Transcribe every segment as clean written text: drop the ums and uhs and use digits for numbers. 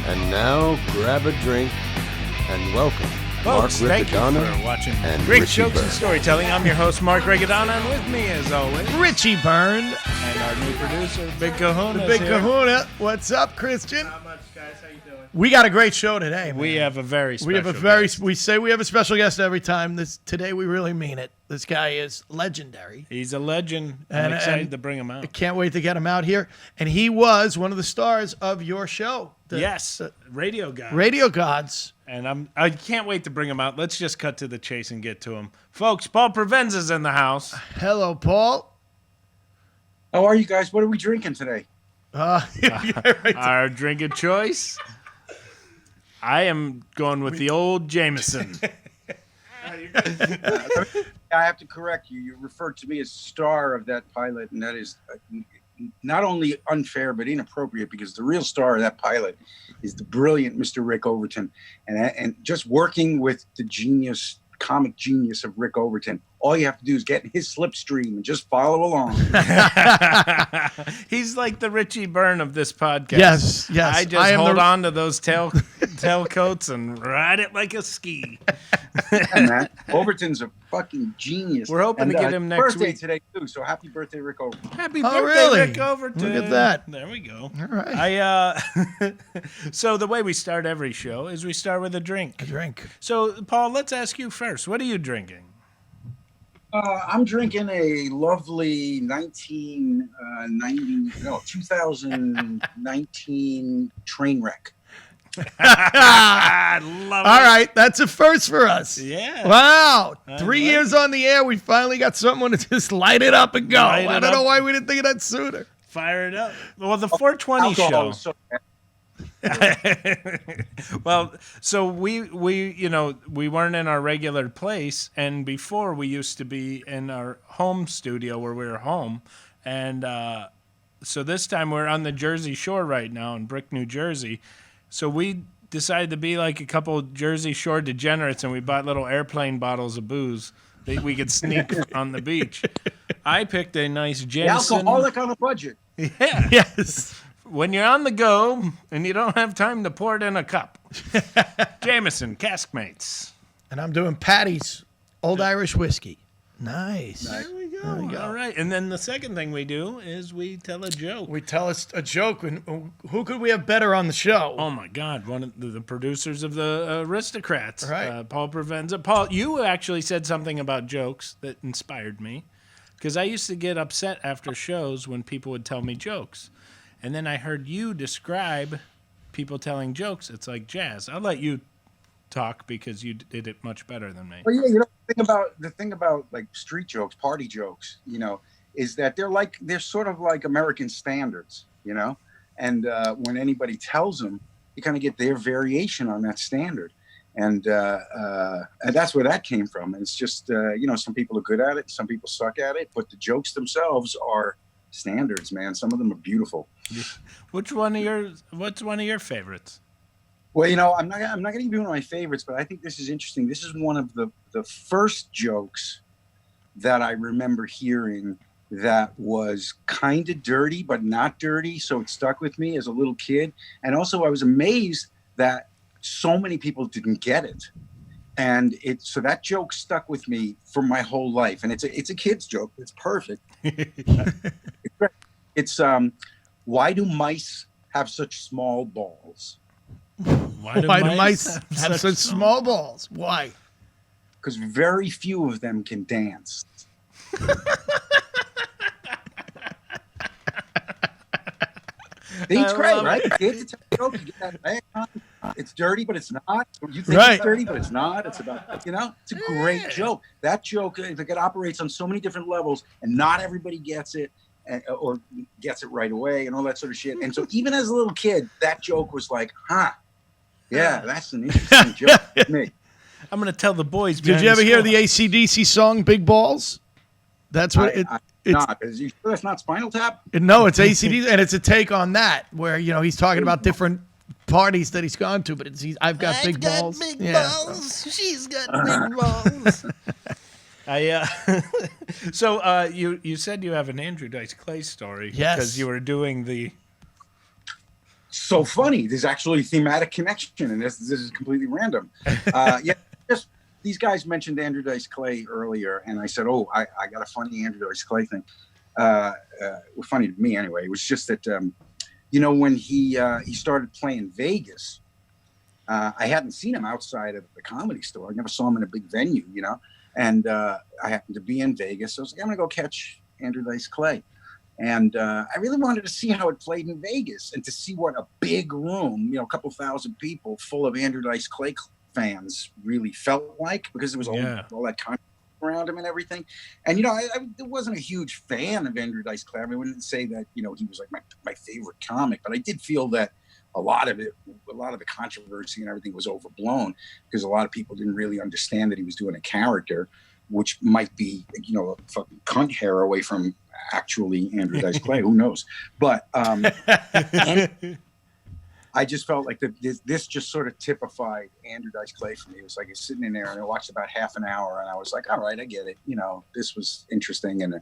And now, grab a drink and welcome Folks, Mark thank you Riccadonna for watching and Great Richie Jokes and Byrne. Storytelling. I'm your host, Mark Riccadonna, and with me, as always, Richie Byrne. and our new producer, Big Kahuna. The Big Kahuna. What's up, Christian? Not much, guys. How you doing? We got a great show today, man. We have a very special guest. We say we have a special guest every time. Today we really mean it. This guy is legendary. He's a legend. I'm excited to bring him out. I can't wait to get him out here. And he was one of the stars of your show. Yes, Radio Guy. Radio Gods. And I can't wait to bring him out. Let's just cut to the chase and get to him. Folks, Paul Provenza's in the house. Hello, Paul. How are you guys? What are we drinking today? Our drink of choice. I am going with the old Jameson. I have to correct you. You referred to me as star of that pilot, and that is not only unfair but inappropriate, because the real star of that pilot is the brilliant Mr. Rick Overton, and just working with the comic genius of Rick Overton. All you have to do is get in his slipstream and just follow along. He's like the Richie Byrne of this podcast. Yes. I just hold on to those tailcoats and ride it like a ski. And man, Overton's a fucking genius. We're hoping to get him next birthday week. today too. So happy birthday, Rick Overton. Happy Oh, birthday, really? Rick Overton. Look at that. There we go. All right. So the way we start every show is we start with a drink. A drink. So, Paul, let's ask you first. What are you drinking? I'm drinking a lovely 2019 train wreck. I love All right. That's a first for us. Yeah. Wow. I 3 like years on the air, we finally got someone to just light it up and go. Light it I don't know up. why we didn't think of that sooner. Fire it up. Well, the 420 Alcohol show. is so bad. Well, so we weren't in our regular place, and before we used to be in our home studio where we were home, and so this time we're on the Jersey Shore right now in Brick, New Jersey. So we decided to be like a couple Jersey Shore degenerates, and we bought little airplane bottles of booze that we could sneak on the beach. I picked a nice The Jameson. alcoholic on a budget. Yeah. Yes. When you're on the go and you don't have time to pour it in a cup. Jameson, Caskmates. And I'm doing Patty's Old Irish Whiskey. Nice. There we go. There we go. All right. And then the second thing we do is we tell a joke. We tell us a joke. And who could we have better on the show? Oh, my God. One of the producers of the Aristocrats, Right. Paul Provenza. Paul, you actually said something about jokes that inspired me, because I used to get upset after shows when people would tell me jokes. And then I heard you describe people telling jokes. It's like jazz. I'll let you talk because you did it much better than me. Well, yeah, the thing about like street jokes, party jokes, is that they're sort of like American standards, and when anybody tells them, you kind of get their variation on that standard. And that's where that came from. And it's just, some people are good at it, some people suck at it, but the jokes themselves are standards, man. Some of them are beautiful. What's one of your favorites? Well, I'm not going to give you one of my favorites, but I think this is interesting. This is one of the first jokes that I remember hearing that was kind of dirty, but not dirty. So it stuck with me as a little kid. And also I was amazed that so many people didn't get it. And so that joke stuck with me for my whole life. And it's a kid's joke. It's perfect. It's why do mice have such small balls? Why do mice have such small balls? Why? Because very few of them can dance. It's great, right? Kids, it's a joke. You get that bag on. It's dirty, but it's not. You think Right. it's dirty, but it's not. It's about, it's a great joke. That joke, it operates on so many different levels, and not everybody gets it, or gets it right away, and all that sort of shit. And so even as a little kid, that joke was like, yeah, that's an interesting joke to me. I'm going to tell the boys. Did you ever hear the AC/DC song "Big Balls"? That's what it's. Is you sure that's not Spinal Tap? No, it's AC/DC, and it's a take on that, where he's talking about different parties that he's gone to, but I've got big balls. Big Yeah. balls. She's got big balls. So you said you have an Andrew Dice Clay story. Yes. Because you were doing the so funny. There's actually a thematic connection, and this is completely random. Yeah, just these guys mentioned Andrew Dice Clay earlier, and I said, "Oh, I got a funny Andrew Dice Clay thing." Funny to me anyway. It was just that when he started playing Vegas, I hadn't seen him outside of the Comedy Store. I never saw him in a big venue, and I happened to be in Vegas. So I was like, I'm gonna go catch Andrew Dice Clay. And I really wanted to see how it played in Vegas and to see what a big room, a couple thousand people full of Andrew Dice Clay fans really felt like, because there was all that content around him and everything. And, I wasn't a huge fan of Andrew Dice Clay. I mean, I wouldn't say that, he was like my favorite comic, but I did feel that a lot of the controversy and everything was overblown because a lot of people didn't really understand that he was doing a character, which might be, a fucking cunt hair away from actually Andrew Dice Clay. Who knows? But and I just felt like this just sort of typified Andrew Dice Clay for me. It was like he's sitting in there, and I watched about half an hour, and I was like, all right, I get it. This was interesting, and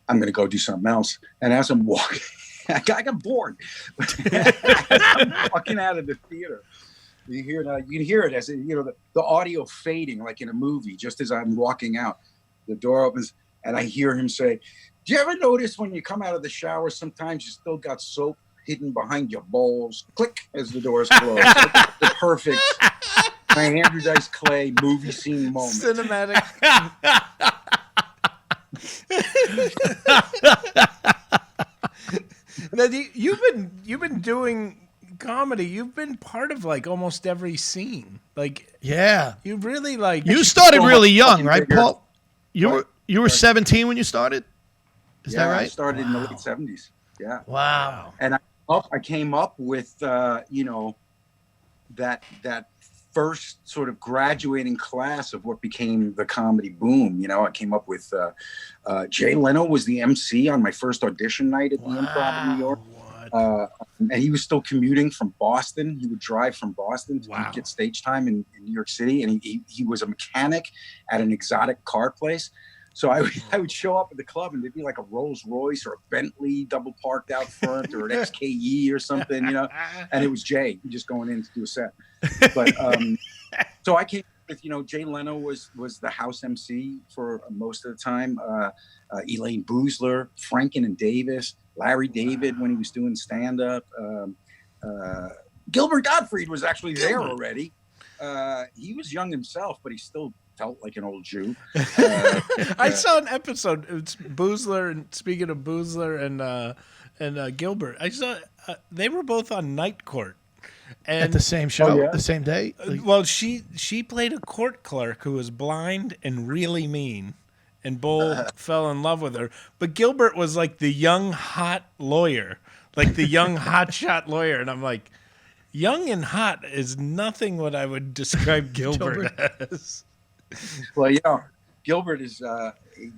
I'm going to go do something else. And as I'm walking, I got bored. As I'm walking out of the theater, you can hear it as the audio fading like in a movie. Just as I'm walking out, the door opens, and I hear him say, "Do you ever notice when you come out of the shower, sometimes you still got soap hidden behind your balls?" Click as the doors close. The perfect Andrew Dice Clay movie scene moment. Cinematic. Now, you've been doing comedy. You've been part of like almost every scene. Like, yeah, you really like. You started really young, right, Paul? You were 17 when you started. Is that right? I started in the late 70s. Yeah. Wow. And I came up with that first sort of graduating class of what became the comedy boom. I came up with Jay Leno was the MC on my first audition night at the Improv in New York. And he was still commuting from Boston. He would drive from Boston to get stage time in New York City. And he was a mechanic at an exotic car place. So I would show up at the club, and there'd be like a Rolls Royce or a Bentley double parked out front, or an XKE or something, and it was Jay just going in to do a set. But so I came with, Jay Leno was the house MC for most of the time. Elaine Boozler, Franken and Davis, Larry David when he was doing stand up. Gilbert Gottfried was actually there already. He was young himself, but he still felt like an old Jew. I saw an episode. It's Boozler, and speaking of Boozler and Gilbert, I saw they were both on Night Court. And, at the same show, the same day? Well, she played a court clerk who was blind and really mean, and Bull fell in love with her. But Gilbert was like the young, hot lawyer, like the young, hotshot lawyer. And I'm like, young and hot is nothing what I would describe Gilbert as. Well, Gilbert is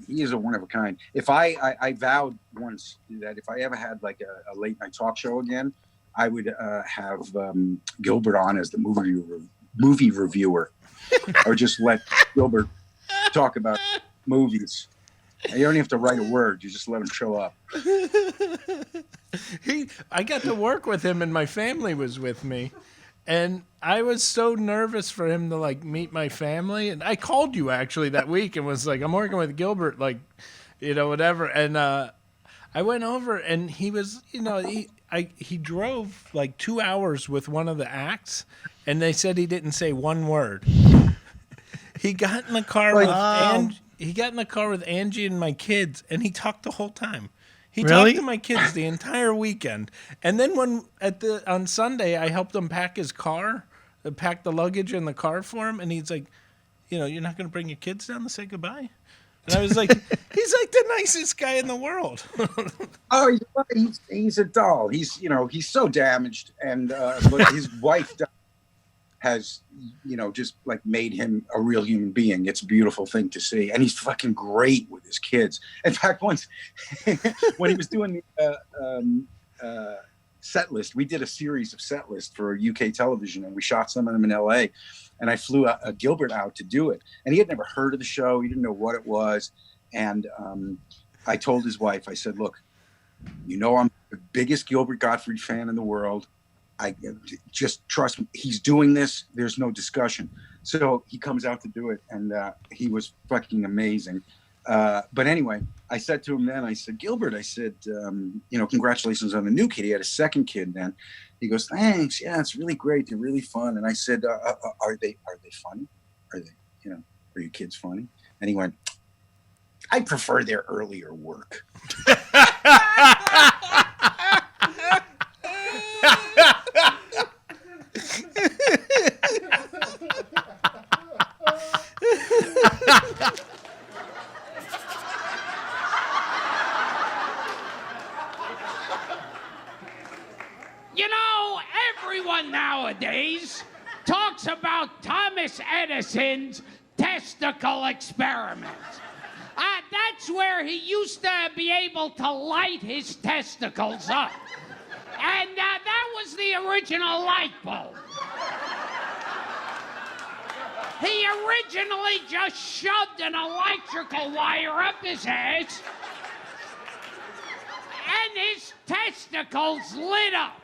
he is a one of a kind. If I vowed once that if I ever had like a late night talk show again, I would have Gilbert on as the movie reviewer, or just let Gilbert talk about movies. You don't even have to write a word; you just let him show up. I got to work with him, and my family was with me. And I was so nervous for him to like meet my family. And I called you actually that week and was like, I'm working with Gilbert, like, whatever. And I went over, and he was, he drove like 2 hours with one of the acts, and they said he didn't say one word. He got in the car with Angie and my kids, and he talked the whole time. He talked to my kids the entire weekend. And then on Sunday, I helped him pack his car, pack the luggage in the car for him. And he's like, you're not going to bring your kids down to say goodbye? And I was like, he's like the nicest guy in the world. Oh, he's a doll. He's so damaged. And his wife has, just like made him a real human being. It's a beautiful thing to see. And he's fucking great with his kids. In fact, once when he was doing the Setlist, we did a series of Setlist for UK television, and we shot some of them in LA. And I flew a Gilbert out to do it. And he had never heard of the show. He didn't know what it was. And I told his wife, I said, look, I'm the biggest Gilbert Gottfried fan in the world. I just trust him. He's doing this. There's no discussion. So he comes out to do it, and he was fucking amazing. But anyway, I said to him then, I said, Gilbert, I said, congratulations on the new kid. He had a second kid then. He goes, thanks. Yeah, it's really great. They're really fun. And I said, are they funny? Are they, are your kids funny? And he went, I prefer their earlier work. Everyone nowadays talks about Thomas Edison's testicle experiment. That's where he used to be able to light his testicles up. And that was the original light bulb. He originally just shoved an electrical wire up his ass, and his testicles lit up.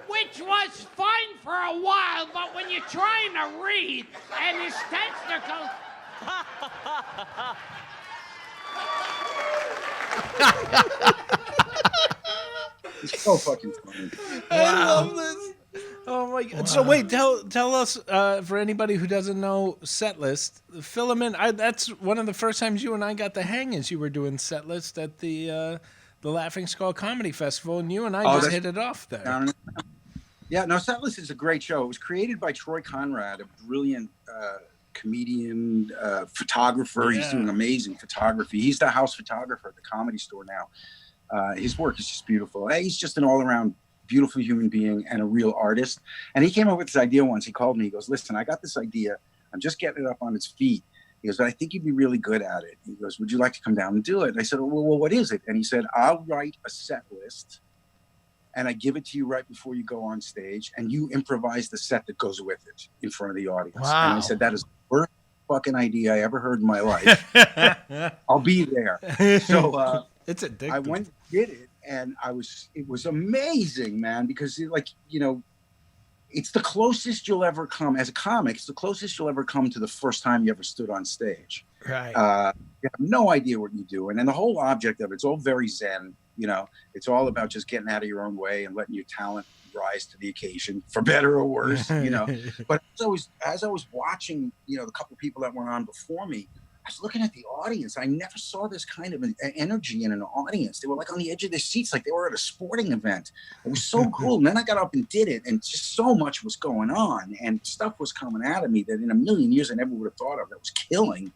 Which was fine for a while, but when you're trying to read and his testicles... It's so fucking funny. I love this. Oh my God. Wow. So wait, tell us, for anybody who doesn't know Setlist Filament, that's one of the first times you and I got the hang is you were doing Setlist at the Laughing Skull Comedy Festival, and you and I just hit it off there. Yeah, no, Setlist is a great show. It was created by Troy Conrad, a brilliant comedian, photographer. Yeah. He's doing amazing photography. He's the house photographer at the Comedy Store now. His work is just beautiful. He's just an all-around beautiful human being and a real artist. And he came up with this idea once. He called me. He goes, listen, I got this idea. I'm just getting it up on its feet. He goes, but I think you'd be really good at it. He goes, would you like to come down and do it? And I said, well, what is it? And he said, I'll write a set list and I give it to you right before you go on stage, and you improvise the set that goes with it in front of the audience. Wow. And I said, that is the worst fucking idea I ever heard in my life. I'll be there. So it's addictive. I went and did it, and it was amazing, man, because it's the closest you'll ever come as a comic. It's the closest you'll ever come to the first time you ever stood on stage. Right. You have no idea what you're doing, and the whole object of it's all very zen. It's all about just getting out of your own way and letting your talent rise to the occasion, for better or worse. But as I was watching, the couple people that went on before me, I was looking at the audience. I never saw this kind of energy in an audience. They were like on the edge of their seats, like they were at a sporting event. It was so cool. And then I got up and did it, and just so much was going on, and stuff was coming out of me that in a million years I never would have thought of. That was killing.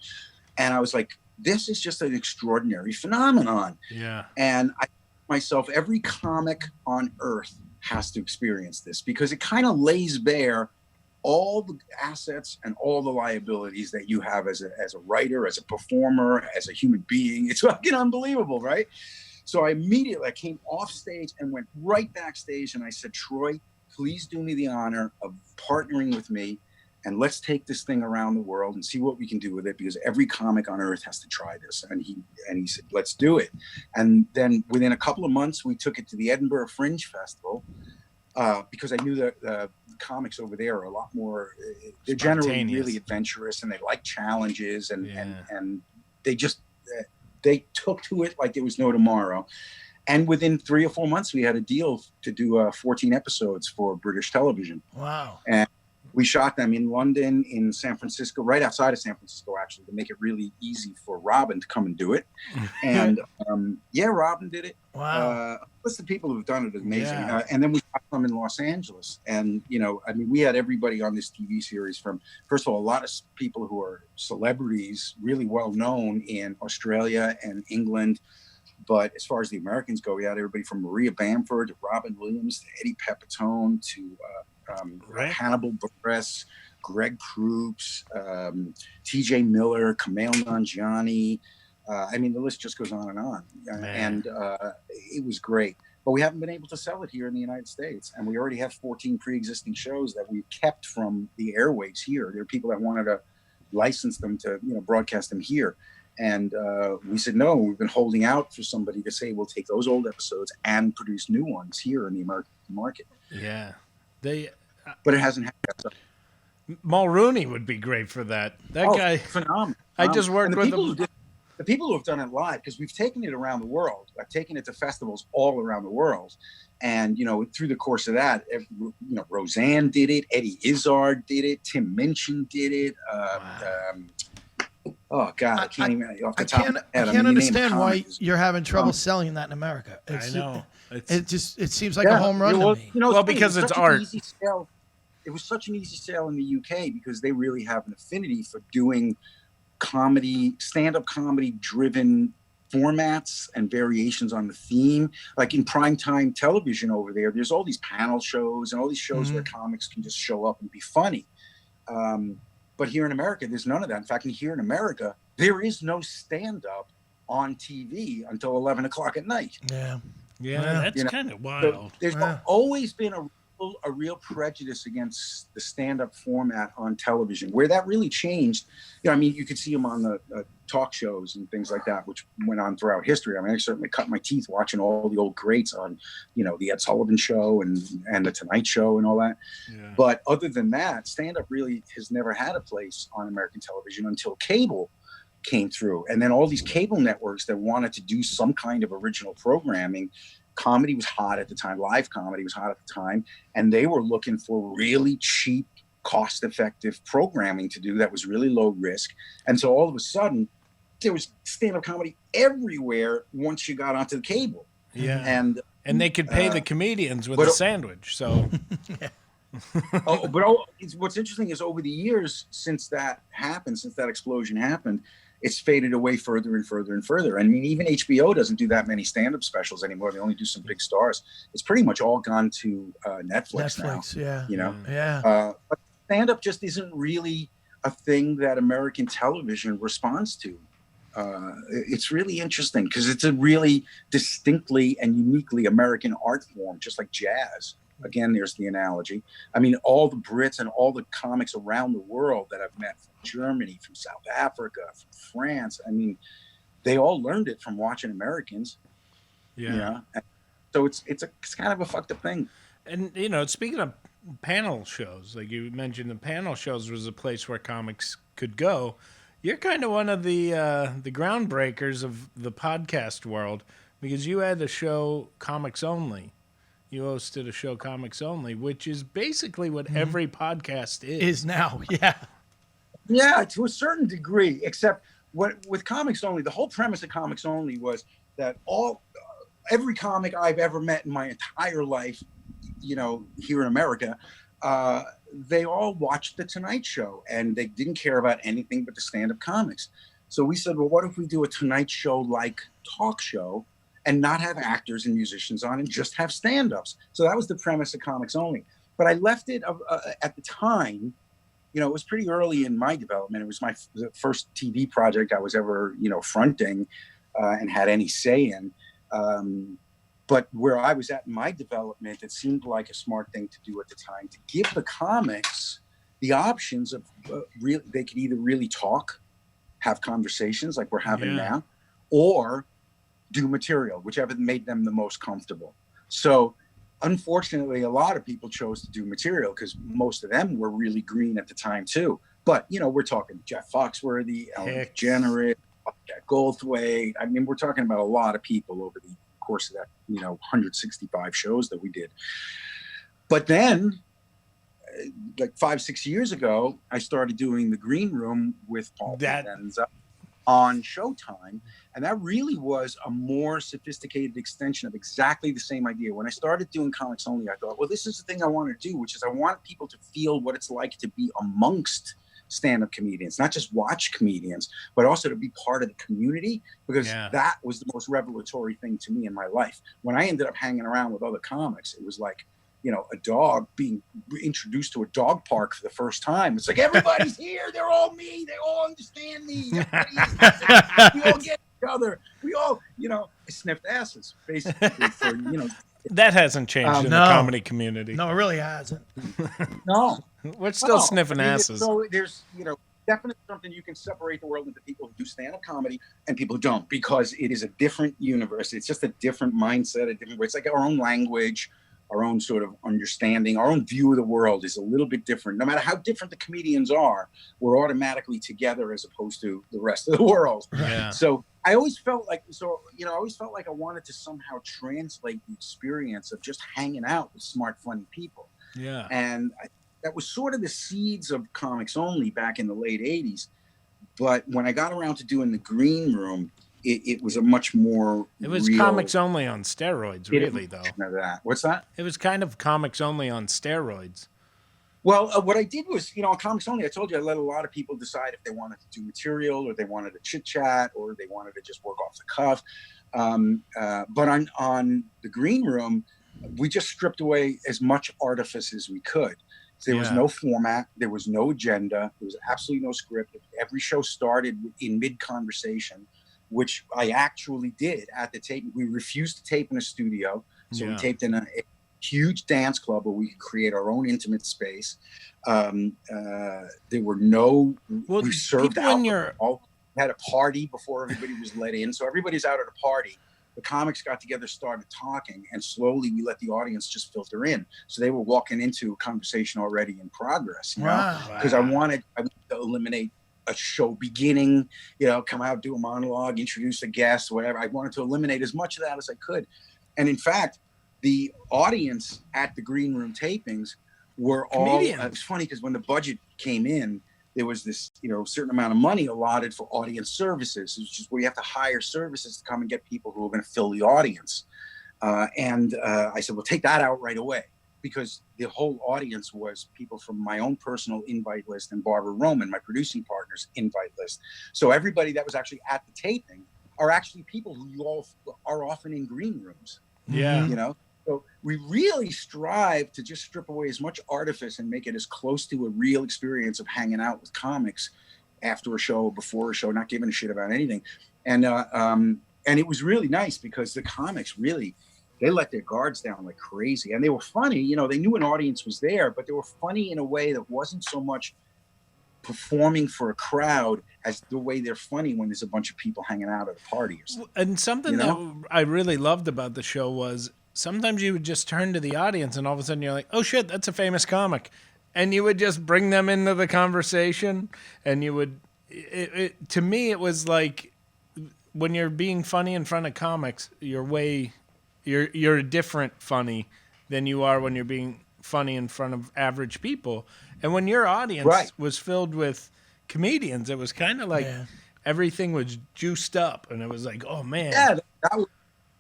And I was like, this is just an extraordinary phenomenon. Yeah. And I myself, every comic on earth has to experience this, because it kind of lays bare all the assets and all the liabilities that you have as a writer, as a performer, as a human being. It's fucking unbelievable, right? So I came off stage and went right backstage, and I said, Troy, please do me the honor of partnering with me, and let's take this thing around the world and see what we can do with it, because every comic on earth has to try this. And he said, let's do it. And then within a couple of months, we took it to the Edinburgh Fringe Festival, because I knew that the comics over there are a lot more, they're generally really adventurous, and they like challenges, and they took to it like there was no tomorrow. And within 3 or 4 months, we had a deal to do 14 episodes for British television. Wow. And we shot them in London, in San Francisco, right outside of San Francisco, actually, to make it really easy for Robin to come and do it. And Robin did it. Wow. List of people who've done it is amazing. Yeah. And then we shot them in Los Angeles. And, we had everybody on this TV series from, first of all, a lot of people who are celebrities, really well known in Australia and England. But as far as the Americans go, we had everybody from Maria Bamford to Robin Williams to Eddie Pepitone to Hannibal Buress, Greg Proops, TJ Miller, Kumail Nanjiani. The list just goes on and on. And it was great. But we haven't been able to sell it here in the United States. And we already have 14 pre-existing shows that we've kept from the airwaves here. There are people that wanted to license them to, broadcast them here. And we said, no, we've been holding out for somebody to say, we'll take those old episodes and produce new ones here in the American market. Yeah. But it hasn't happened. So. Mulrooney would be great for that. That guy. Phenomenal. I just worked with him. The people who have done it live, because we've taken it around the world. I've taken it to festivals all around the world. And, through the course of that, Roseanne did it. Eddie Izzard did it. Tim Minchin did it. Oh God, I can't even. Off the top of my head, I can't understand why you're having trouble selling that in America. I know. It seems like a home run to me. Well, because it's art. It was such an easy sale in the UK because they really have an affinity for doing comedy, stand-up comedy driven formats and variations on the theme. Like in primetime television over there, there's all these panel shows and all these shows where comics can just show up and be funny. But here in America, there's none of that. In fact, here in America, there is no stand-up on TV until 11 o'clock at night. Yeah, that's kind of wild. So there's always been a real prejudice against the stand-up format on television. Where that really changed, you could see them on the talk shows and things like that, which went on throughout history. I certainly cut my teeth watching all the old greats on, the Ed Sullivan Show and the Tonight Show and all that. Yeah. But other than that, stand-up really has never had a place on American television until cable came through. And then all these cable networks that wanted to do some kind of original programming. Comedy was hot at the time. Live comedy was hot at the time. And they were looking for really cheap, cost-effective programming to do that was really low risk. And so all of a sudden, there was stand-up comedy everywhere once you got onto the cable. Yeah. And they could pay the comedians with a sandwich. So what's interesting is over the years since that happened, since that explosion happened, it's faded away further and further and further. Even HBO doesn't do that many stand-up specials anymore. They only do some big stars. It's pretty much all gone to Netflix now. Yeah. But stand-up just isn't really a thing that American television responds to. It's really interesting because it's a really distinctly and uniquely American art form, just like jazz. Again, there's the analogy. All the Brits and all the comics around the world that I've met from Germany, from South Africa, from France, they all learned it from watching Americans. Yeah. So it's kind of a fucked up thing. And, speaking of panel shows, like you mentioned, the panel shows was a place where comics could go. You're kind of one of the groundbreakers of the podcast world because you had a show, Comics Only. You hosted a show, Comics Only, which is basically what every podcast is now. Yeah. Yeah, to a certain degree, except with Comics Only, the whole premise of Comics Only was that every comic I've ever met in my entire life, here in America, they all watched The Tonight Show and they didn't care about anything but the stand-up comics. So we said, well, what if we do a Tonight Show-like talk show and not have actors and musicians on and just have stand-ups? So that was the premise of Comics Only. But I left it at the time, it was pretty early in my development. It was the first TV project I was ever, fronting and had any say in. But where I was at in my development, it seemed like a smart thing to do at the time to give the comics the options of they could either really talk, have conversations like we're having now, or do material, whichever made them the most comfortable. So unfortunately, a lot of people chose to do material because most of them were really green at the time too. But, we're talking Jeff Foxworthy, Ellen DeGeneres, Jack Goldthwait. We're talking about a lot of people over the course of that, 165 shows that we did. But then, like 5-6 years ago, I started doing the Green Room with Paul Provenza on Showtime. And that really was a more sophisticated extension of exactly the same idea. When I started doing Comics Only, I thought, well, this is the thing I want to do, which is I want people to feel what it's like to be amongst stand-up comedians, not just watch comedians, but also to be part of the community, because that was the most revelatory thing to me in my life. When I ended up hanging around with other comics, it was like, a dog being introduced to a dog park for the first time. It's like, everybody's here. They're all me. They all understand me. We all get each other. We all, I sniffed asses, basically, for, That hasn't changed in the comedy community. No, it really hasn't. No. We're still sniffing asses. So there's definitely something you can separate the world into people who do stand-up comedy and people who don't, because it is a different universe. It's just a different mindset, a different way. It's like our own language, our own sort of understanding, our own view of the world is a little bit different. No matter how different the comedians are, we're automatically together as opposed to the rest of the world. Yeah. So I always felt like, I wanted to somehow translate the experience of just hanging out with smart, funny people. Yeah. And that was sort of the seeds of Comics Only back in the late 80s. But when I got around to doing the green room, it was a much more It was real, Comics Only on steroids, really, though. of that. What's that? It was kind of Comics Only on steroids. Well, what I did was, on Comics Only, I told you I let a lot of people decide if they wanted to do material or they wanted to chit chat or they wanted to just work off the cuff. But on the green room, we just stripped away as much artifice as we could. There was no format. There was no agenda. There was absolutely no script. Every show started in mid-conversation, which I actually did at the tape. We refused to tape in a studio. So we taped in a huge dance club where we could create our own intimate space. There were no, we served alcohol. We had a party before everybody was let in. So everybody's out at a party. The comics got together, started talking, and slowly we let the audience just filter in. So they were walking into a conversation already in progress, because I wanted to eliminate a show beginning, come out, do a monologue, introduce a guest, whatever. I wanted to eliminate as much of that as I could. And in fact, the audience at the green room tapings were comedians. All, it was funny because when the budget came in, there was this, certain amount of money allotted for audience services, which is where you have to hire services to come and get people who are going to fill the audience. And I said, well, take that out right away, because the whole audience was people from my own personal invite list and Barbara Roman, my producing partner's invite list. So everybody that was actually at the taping are actually people who you all are often in green rooms. Yeah. So we really strive to just strip away as much artifice and make it as close to a real experience of hanging out with comics after a show, before a show, not giving a shit about anything. And it was really nice because the comics really, they let their guards down like crazy. And they were funny, they knew an audience was there, but they were funny in a way that wasn't so much performing for a crowd as the way they're funny when there's a bunch of people hanging out at a party or something. And something that I really loved about the show was sometimes you would just turn to the audience and all of a sudden you're like, oh shit, that's a famous comic. And you would just bring them into the conversation, and you would, to me, it was like when you're being funny in front of comics, you're a different funny than you are when you're being funny in front of average people. And when your audience was filled with comedians, it was kind of like everything was juiced up, and it was like, oh man. Yeah,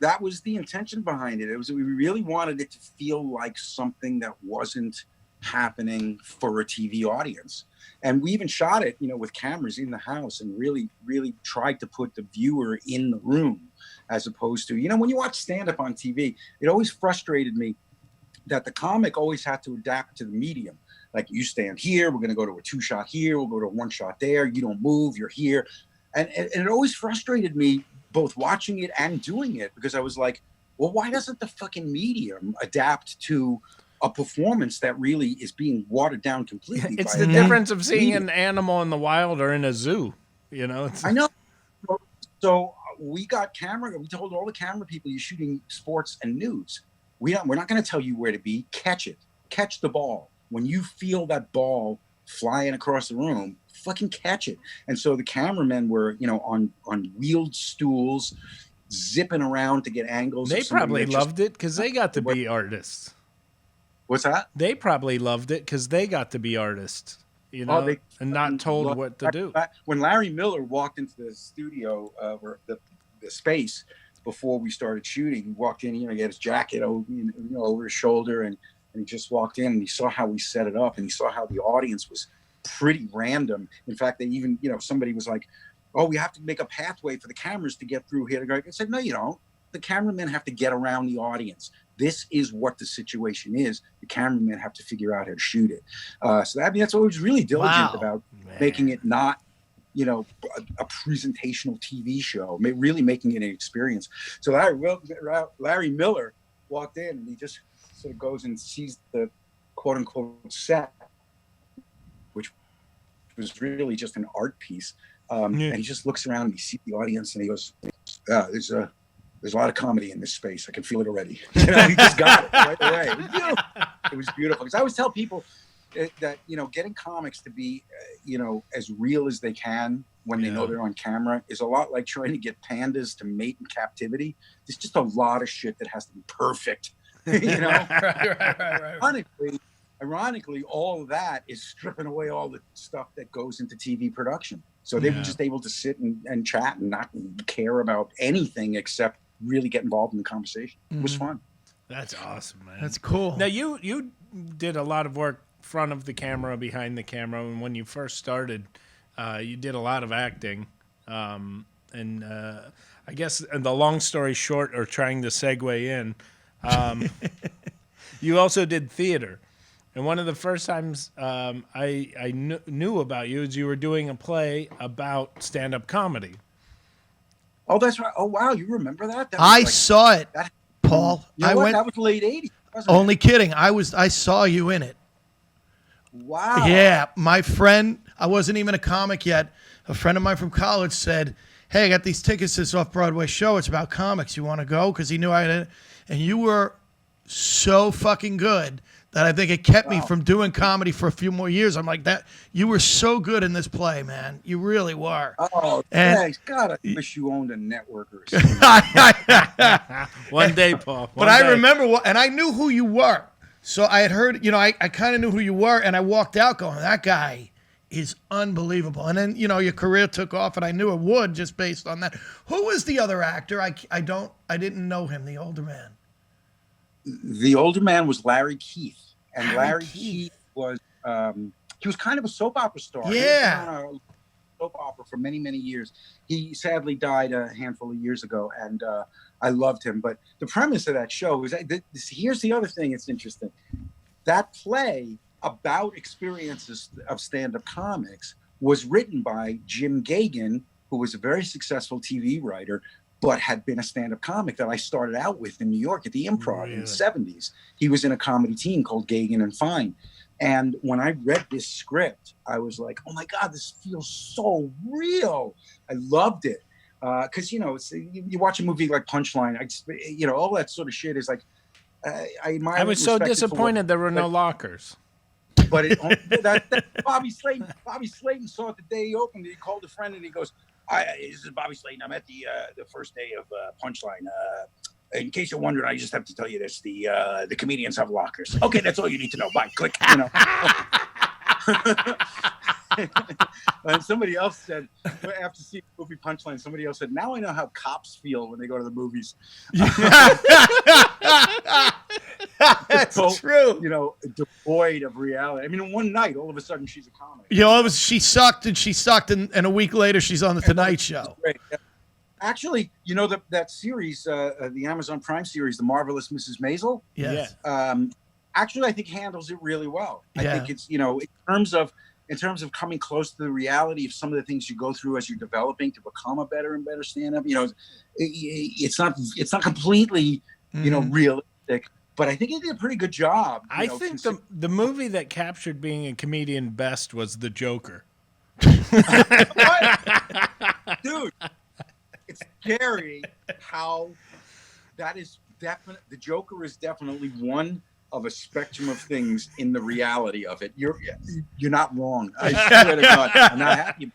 that was the intention behind it. We really wanted it to feel like something that wasn't happening for a TV audience. And we even shot it, with cameras in the house, and really, really tried to put the viewer in the room, as opposed to, when you watch stand-up on TV, it always frustrated me that the comic always had to adapt to the medium. Like, you stand here, we're going to go to a 2-shot here, we'll go to a 1-shot there, you don't move, you're here. And it always frustrated me, both watching it and doing it, because I was like, well, why doesn't the fucking medium adapt to a performance that really is being watered down completely? It's the difference of seeing an animal in the wild or in a zoo, I know. So we told all the camera people, you're shooting sports and news. We're not going to tell you where to be. Catch it. Catch the ball. When you feel that ball flying across the room, fucking catch it. And so the cameramen were, on wheeled stools, zipping around to get angles. They probably loved it because they got to be artists. What's that? They probably loved it because they got to be artists, and not told what to do. When Larry Miller walked into the studio, or the space before we started shooting, he walked in, he had his jacket over his shoulder, and he just walked in, and he saw how we set it up, and he saw how the audience was pretty random. In fact, they even, somebody was like, oh, we have to make a pathway for the cameras to get through here. I said, no, you don't. The cameramen have to get around the audience. This is what the situation is. The cameramen have to figure out how to shoot it. So that's what was really diligent about, making it not, a presentational TV show, really making it an experience. So Larry Miller walked in, and he just sort of goes and sees the quote unquote set, which was really just an art piece. And he just looks around and he sees the audience and he goes, there's a lot of comedy in this space. I can feel it already. He just got it right away. It was beautiful. Because I always tell people that, getting comics to be, as real as they can when they know they're on camera is a lot like trying to get pandas to mate in captivity. There's just a lot of shit that has to be perfect, Right. Ironically, all of that is stripping away all the stuff that goes into TV production. So they were just able to sit and chat and not care about anything except really get involved in the conversation. It was fun. That's awesome, man. That's cool. Now, you did a lot of work front of the camera, behind the camera, and when you first started, you did a lot of acting. I guess the long story short, or trying to segue in, you also did theater. And one of the first times I knew about you is you were doing a play about stand-up comedy. Oh, that's right. Oh, wow. You remember that? I saw it, Paul. That was late 80s. Only kidding. I saw you in it. Wow. Yeah. My friend, I wasn't even a comic yet. A friend of mine from college said, hey, I got these tickets to this off-Broadway show. It's about comics. You want to go? Because he knew I didn't. And you were so fucking good that I think it kept me from doing comedy for a few more years. I'm like, that you were so good in this play, man. You really were. Oh, thanks. God, I wish you owned a network or something. One day, Paul. But I remember, and I knew who you were. So I had heard, I kind of knew who you were, and I walked out going, that guy is unbelievable. And then, your career took off, and I knew it would just based on that. Who was the other actor? I didn't know him, the older man. The older man was Larry Keith, and Larry Keith was he was kind of a soap opera star. Yeah, he was on a soap opera for many, many years. He sadly died a handful of years ago, and I loved him. But the premise of that show was here's the other thing that's interesting. That play about experiences of stand-up comics was written by Jim Gagin, who was a very successful TV writer, but had been a stand-up comic that I started out with in New York at the Improv in the 70s. He was in a comedy team called Gagin and Fine. And when I read this script, I was like, oh my God, this feels so real. I loved it. Because, you watch a movie like Punchline, all that sort of shit is like, I was so disappointed there were no lockers. But that Bobby Slayton. Bobby Slayton saw it the day he opened it. He called a friend and he goes, this is Bobby Slayton. I'm at the first day of Punchline. In case you're wondering, I just have to tell you this: the comedians have lockers. Okay, that's all you need to know. Bye. Click. And somebody else said, after seeing the movie Punchline, somebody else said, now I know how cops feel when they go to the movies. That's true. Devoid of reality. I mean, in one night, all of a sudden, she's a comic. She sucked, and a week later, she's on the Tonight Show. Great. Actually, that series, the Amazon Prime series, The Marvelous Mrs. Maisel. Yes. Actually, I think handles it really well. I think it's, in terms of coming close to the reality of some of the things you go through as you're developing to become a better and better stand-up. It's not completely, realistic, but I think it did a pretty good job. I think the movie that captured being a comedian best was The Joker. Dude, it's scary how that is definite. The Joker is definitely one of a spectrum of things in the reality of it. You're not wrong. I swear to God, I'm not happy,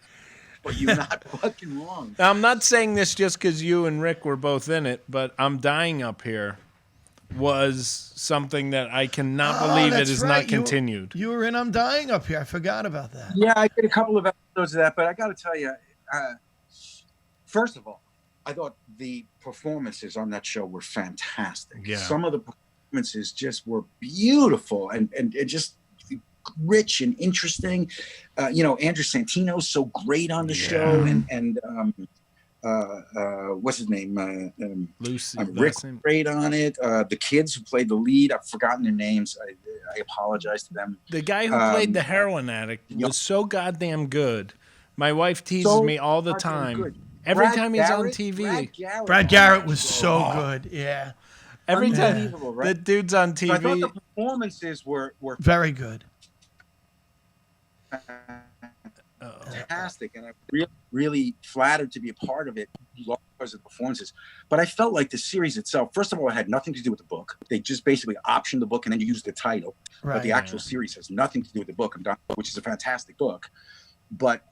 but you're not fucking wrong. Now, I'm not saying this just because you and Rick were both in it, but I'm Dying Up Here was something that I cannot believe it is not continued. You were in I'm Dying Up Here. I forgot about that. Yeah, I did a couple of episodes of that, but I got to tell you, first of all, I thought the performances on that show were fantastic. Yeah. Some of the performances just were beautiful and just rich and interesting. Andrew Santino's so great on the show, and what's his name? Lucy. Rick great on it. The kids who played the lead, I've forgotten their names. I apologize to them. The guy who played the heroin addict was so goddamn good. My wife teases me all the time. Every time he's on TV. Brad Garrett was so good. Yeah. Every time the dude's on TV. I thought the performances were very good. fantastic, and I'm really, really flattered to be a part of it because of the performances. But I felt like the series itself, first of all, it had nothing to do with the book. They just basically optioned the book and then you used the title. Right, but the actual series has nothing to do with the book, which is a fantastic book. But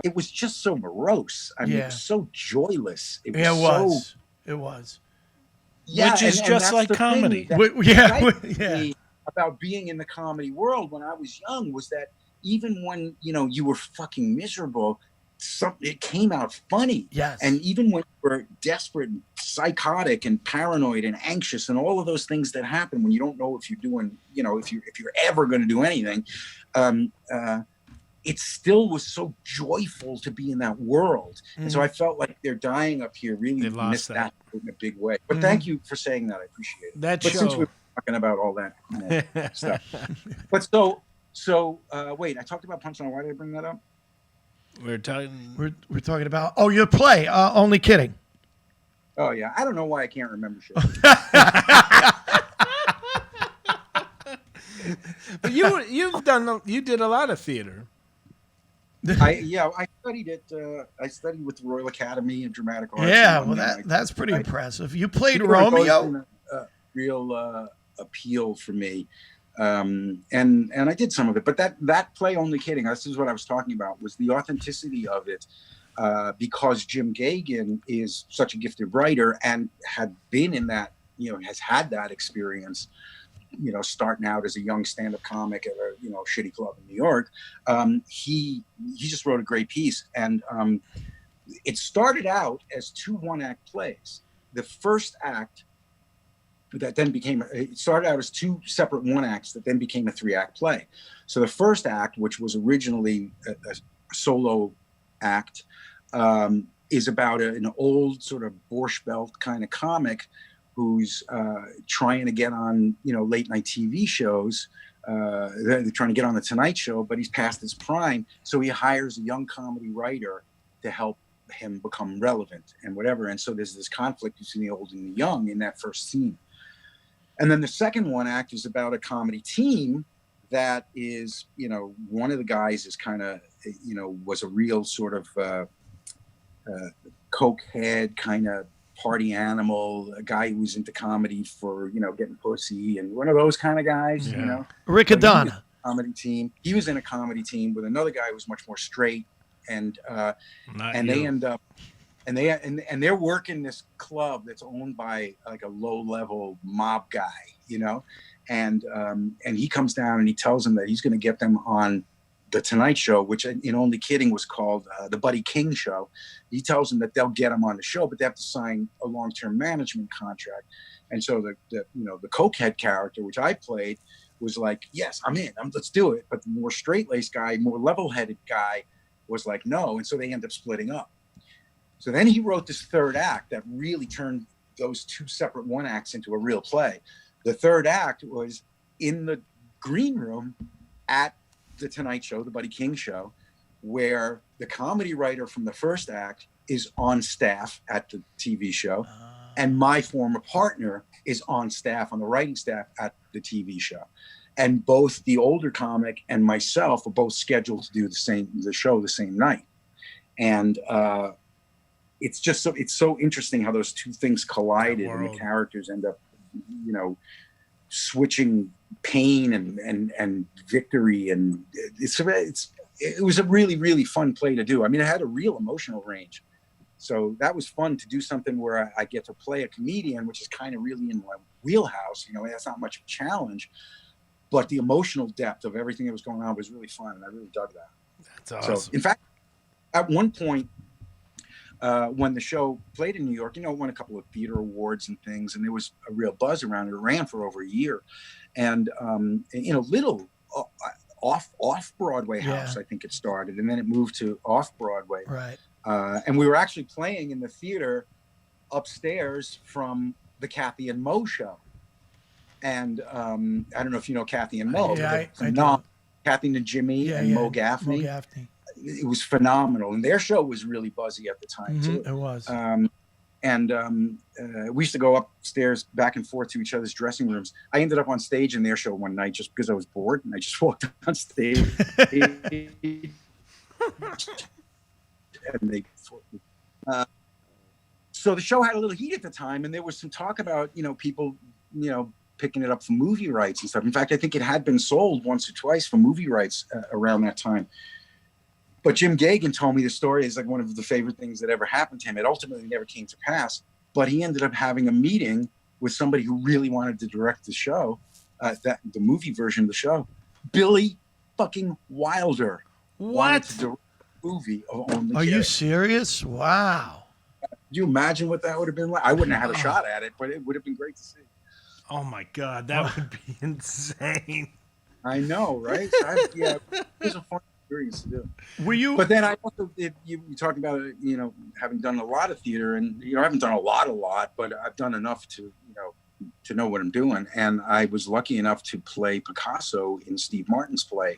it was just so morose. I mean, it was so joyless. It was It was. Yeah, which is just like comedy. About being in the comedy world when I was young was that even when you were fucking miserable, it came out funny. Yes. And even when you were desperate and psychotic and paranoid and anxious and all of those things that happen when you don't know if you're doing, if you're ever going to do anything, it still was so joyful to be in that world. And so I felt like they're dying up here really missed that in a big way. But thank you for saying that. I appreciate it. That but show. Since we're talking about all that stuff. But so wait, I talked about Punchline. Why did I bring that up? We're talking about your play. Only Kidding. Oh yeah, I don't know why I can't remember shit. But you did a lot of theater. I studied it. I studied with the Royal Academy of Dramatic Arts. Yeah, well that's pretty impressive. You played Romeo. Real appeal for me. And I did some of it, but that play, Only Kidding, this is what I was talking about, was the authenticity of it, because Jim Gagin is such a gifted writer and had been in that, has had that experience, starting out as a young stand-up comic at a shitty club in New York. He just wrote a great piece, and it started out as 2 one-act plays. The first act that then it started out as 2 separate one-acts that then became a 3-act play. So the first act, which was originally a solo act, is about an old sort of Borscht Belt kind of comic who's trying to get on, late night TV shows. They're trying to get on the Tonight Show, but he's past his prime. So he hires a young comedy writer to help him become relevant and whatever. And so there's this conflict between the old and the young in that first scene. And then the second one act is about a comedy team that is, one of the guys is kind of, was a real sort of cokehead kind of party animal, a guy who was into comedy for, getting pussy and one of those kind of guys, Riccadonna. Comedy team. He was in a comedy team with another guy who was much more straight, and they end up and they're working this club that's owned by like a low-level mob guy, and he comes down and he tells them that he's going to get them on the Tonight Show, which in Only Kidding was called the Buddy King Show. He tells them that they'll get him on the show, but they have to sign a long-term management contract. And so the cokehead character, which I played, was like, yes, I'm in. Let's do it. But the more straight-laced guy, more level-headed guy was like, no. And so they end up splitting up. So then he wrote this third act that really turned those 2 separate one-acts into a real play. The third act was in the green room at the Tonight Show, the Buddy King Show, where the comedy writer from the first act is on staff at the TV show, and my former partner is on staff, on the writing staff at the TV show. And both the older comic and myself are both scheduled to do the show the same night. And it's so interesting how those 2 things collided and the characters end up, switching pain and victory, and it was a really, really fun play to do. I mean, it had a real emotional range, so that was fun to do something where I get to play a comedian, which is kind of really in my wheelhouse. That's not much of a challenge, but the emotional depth of everything that was going on was really fun, and I really dug that. That's awesome. So, in fact, at one point, when the show played in New York, it won a couple of theater awards and things, and there was a real buzz around it. It ran for over a year, and in a little off Broadway house, I think it started, and then it moved to off Broadway. Right. And we were actually playing in the theater upstairs from the Kathy and Mo show. And I don't know if you know Kathy and Mo. Yeah, I do. Kathy and Jimmy and Mo Gaffney. It was phenomenal, and their show was really buzzy at the time too. It was. We used to go upstairs back and forth to each other's dressing rooms. I ended up on stage in their show one night just because I was bored, and I just walked on stage. and they. So the show had a little heat at the time, and there was some talk about people picking it up for movie rights and stuff. In fact, I think it had been sold once or twice for movie rights around that time. But Jim Gagin told me the story is like one of the favorite things that ever happened to him. It ultimately never came to pass, but he ended up having a meeting with somebody who really wanted to direct the show, the movie version of the show. Billy fucking Wilder wanted to direct the movie of Only Are you Kid. serious? Wow. Could you imagine what that would have been like? I wouldn't have had a shot at it, but it would have been great to see. Oh my God, that would be insane. I know, right? So it was a fun experience to do. Were you? But then I also did. You talk about having done a lot of theater, and I haven't done a lot, but I've done enough to to know what I'm doing. And I was lucky enough to play Picasso in Steve Martin's play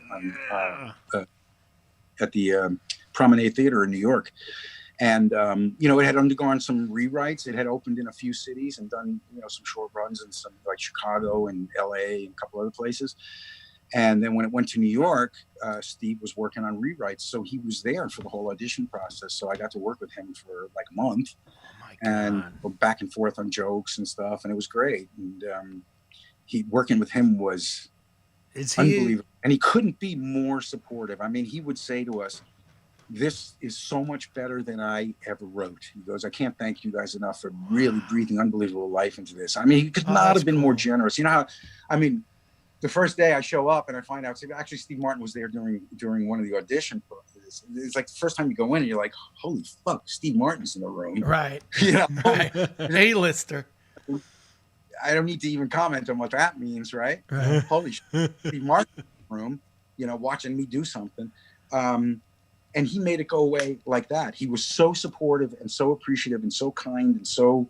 at the Promenade Theater in New York. And, it had undergone some rewrites. It had opened in a few cities and done, some short runs in some like Chicago and LA and a couple other places. And then when it went to New York, Steve was working on rewrites. So he was there for the whole audition process. So I got to work with him for like a month and go back and forth on jokes and stuff. And it was great. And working with him was unbelievable. And he couldn't be more supportive. I mean, he would say to us, "This is so much better than I ever wrote." He goes, "I can't thank you guys enough for really breathing unbelievable life into this." I mean, he could not have been more generous. You know how, the first day I show up and I find out, actually Steve Martin was there during one of the audition processes. It's like the first time you go in and you're like, holy fuck, Steve Martin's in the room. Right. Right. A-lister. I don't need to even comment on what that means, right? Holy shit, Steve Martin in the room, watching me do something. And he made it go away like that. He was so supportive and so appreciative and so kind and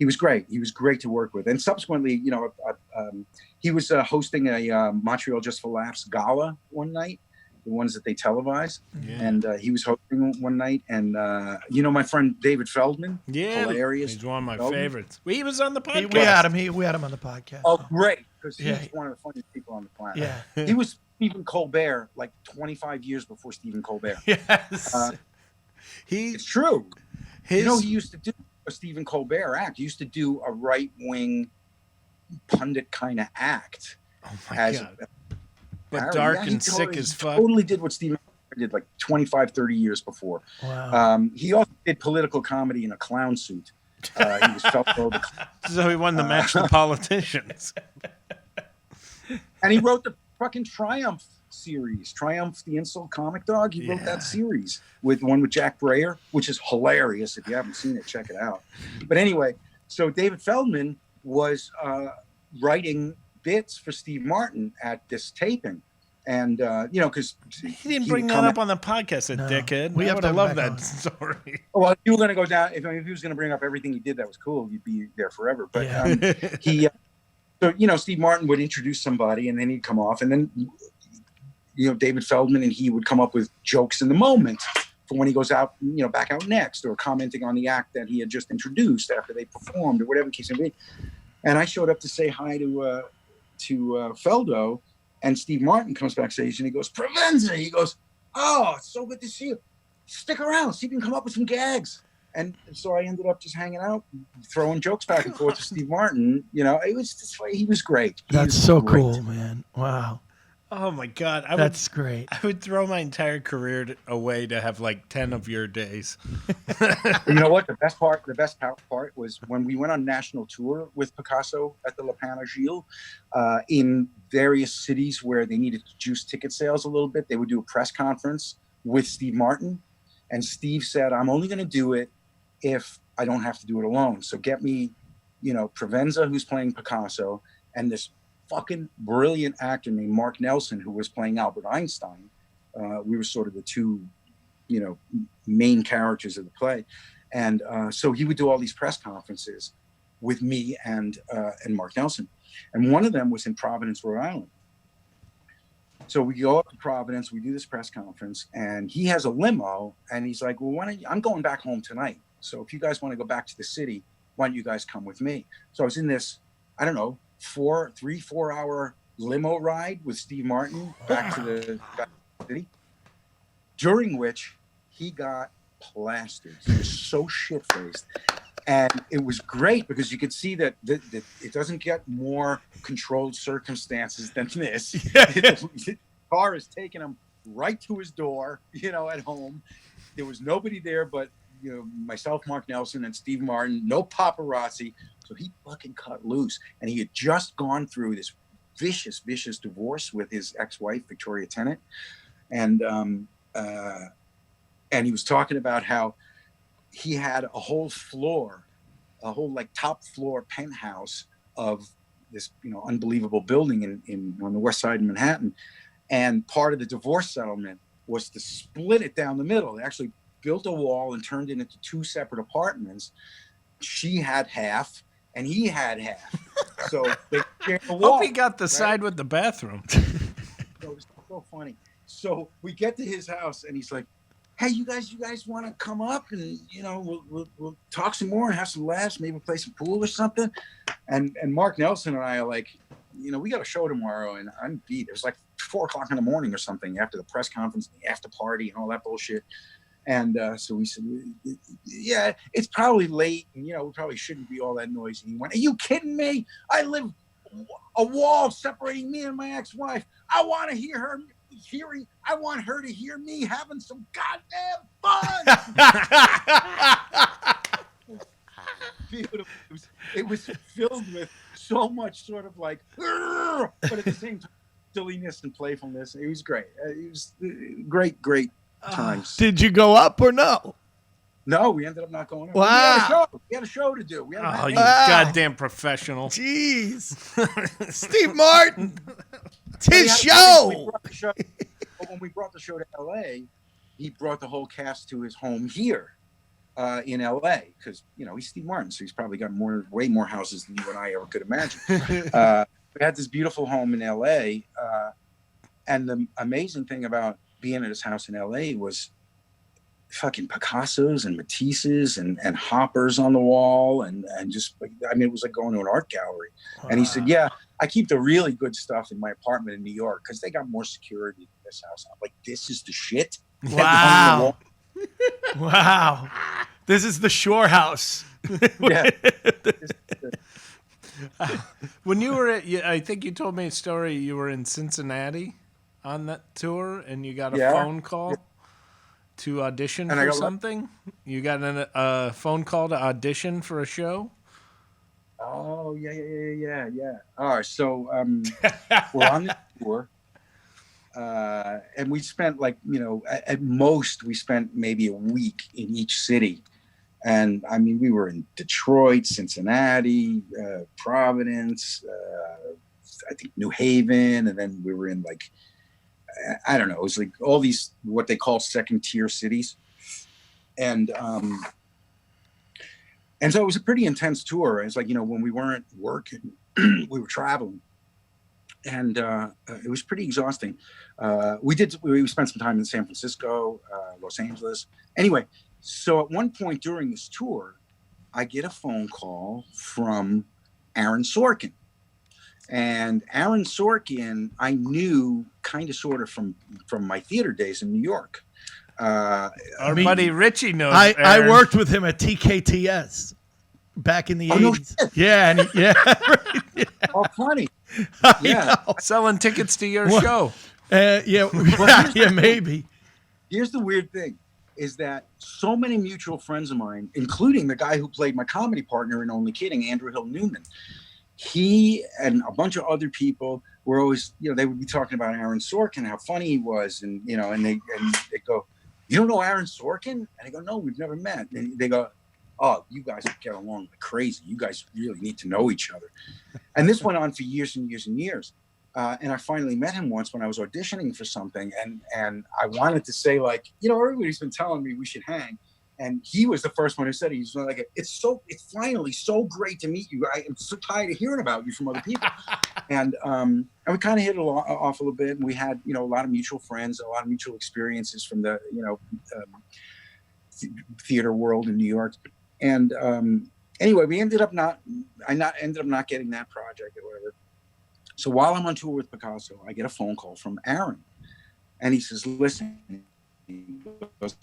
he was great. He was great to work with. And subsequently, he was hosting a Montreal Just for Laughs gala one night, the ones that they televise. Yeah. And he was hosting one night. And, my friend David Feldman, hilarious. He's one of my favorites. He was on the podcast. We had him on the podcast. Oh, great. Because he's one of the funniest people on the planet. Yeah. He was Stephen Colbert like 25 years before Stephen Colbert. Yes. It's true. He used to do a Stephen Colbert act. He used to do a right-wing pundit kind of act. Oh my God. But dark and sick as fuck. Totally did what Stephen Colbert did like 25, 30 years before. Wow. He also did political comedy in a clown suit. He was Feldo. So he won the match with politicians. And he wrote the fucking Triumph series, Triumph the Insult Comic Dog. He wrote that series with Jack Breyer, which is hilarious. If you haven't seen it, check it out. But anyway, so David Feldman was writing bits for Steve Martin at this taping. And, because he didn't bring that up on the podcast, dickhead. I would have loved that story. Well, if you were going to go down, if he was going to bring up everything he did that was cool, you'd be there forever. But so, Steve Martin would introduce somebody and then he'd come off and then, David Feldman and he would come up with jokes in the moment for when he goes out, back out next or commenting on the act that he had just introduced after they performed or whatever the case may be. And I showed up to say hi to Feldo, and Steve Martin comes backstage and he goes, "Provenza." He goes, "Oh, it's so good to see you. Stick around, see if you can come up with some gags." And so I ended up just hanging out, throwing jokes back and forth to Steve Martin. It was just, he was great. That's so cool, man. Wow. Oh my God. That's great. I would throw my entire career away to have like 10 of your days. You know what? The best part was when we went on national tour with Picasso at the La Panagile in various cities where they needed to juice ticket sales a little bit. They would do a press conference with Steve Martin. And Steve said, "I'm only going to do it if I don't have to do it alone. So get me, Provenza, who's playing Picasso, and this fucking brilliant actor named Mark Nelson, who was playing Albert Einstein." We were sort of the two, main characters of the play. And so he would do all these press conferences with me and Mark Nelson. And one of them was in Providence, Rhode Island. So we go up to Providence, we do this press conference, and he has a limo, and he's like, "Well, I'm going back home tonight. So if you guys want to go back to the city, why don't you guys come with me?" So I was in this, I don't know, 4 hour limo ride with Steve Martin back to the city. during which he got plastered. He was so shit-faced. And it was great because you could see that it doesn't get more controlled circumstances than this. The car is taking him right to his door, at home. There was nobody there but, myself, Mark Nelson, and Steve Martin, no paparazzi. So he fucking cut loose. And he had just gone through this vicious, vicious divorce with his ex-wife, Victoria Tennant. And he was talking about how he had a whole top floor penthouse of this, unbelievable building on the west side of Manhattan. And part of the divorce settlement was to split it down the middle. They actually built a wall and turned it into 2 separate apartments. She had half and he had half. So they shared the wall. Hope he got the side with the bathroom. It was so funny. So we get to his house and he's like, hey, you guys want to come up and, we'll talk some more and have some laughs, maybe play some pool or something. And Mark Nelson and I are like, we got a show tomorrow and I'm beat. It was like 4:00 in the morning or something after the press conference and the after party and all that bullshit. And so we said, yeah, it's probably late and, we probably shouldn't be all that noisy. He went, are you kidding me? I live a wall separating me and my ex-wife. I want to hear her I want her to hear me having some goddamn fun. Beautiful. It was filled with so much sort of like, but at the same time, silliness and playfulness. It was great. It was great times. Did you go up or no? No, we ended up not going up. Wow. We had a show to do. You goddamn professional. Jeez. Steve Martin. It's his show. When we brought the show to L.A., he brought the whole cast to his home here in L.A. because, he's Steve Martin, so he's probably got way more houses than you and I ever could imagine. We had this beautiful home in L.A., and the amazing thing about being at his house in L.A. was fucking Picassos and Matisses and hoppers on the wall and just, it was like going to an art gallery. Wow. And he said, yeah, I keep the really good stuff in my apartment in New York because they got more security than this house. I'm like, this is the shit. Wow. Wow. This is the Shore House. Yeah. When you were I think you told me a story, you were in Cincinnati on that tour and you got a phone call to audition for something? You got a phone call to audition for a show? Oh, yeah. All right, so we're on the tour, and we spent at most we spent maybe a week in each city. And we were in Detroit, Cincinnati, Providence, I think New Haven, and then we were in I don't know, it was like all these what they call second tier cities. And so it was a pretty intense tour. It's like, when we weren't working, we were traveling. And it was pretty exhausting. We spent some time in San Francisco, Los Angeles. Anyway, so at one point during this tour, I get a phone call from Aaron Sorkin. And Aaron Sorkin, I knew kind of sort of from my theater days in New York. Our buddy Richie knows. I worked with him at TKTS back in the 80s. No, yeah, right. Oh, funny. Yeah, selling tickets to your show. Yeah, maybe. Here's the weird thing: is that so many mutual friends of mine, including the guy who played my comedy partner in Only Kidding, Andrew Hill Newman, he and a bunch of other people were always, they would be talking about Aaron Sorkin, how funny he was, and and they go, you don't know Aaron Sorkin? And I go, no, we've never met. And they go, oh, you guys get along like crazy. You guys really need to know each other. And this went on for years and years and years. And I finally met him once when I was auditioning for something, and I wanted to say, everybody's been telling me we should hang. And he was the first one who said it. He was like, it's finally so great to meet you. I am so tired of hearing about you from other people. And we kind of hit it off a little bit. And we had, a lot of mutual friends, a lot of mutual experiences from the, theater world in New York. And anyway, we ended up not getting that project or whatever. So while I'm on tour with Picasso, I get a phone call from Aaron. And he says, listen, He goes,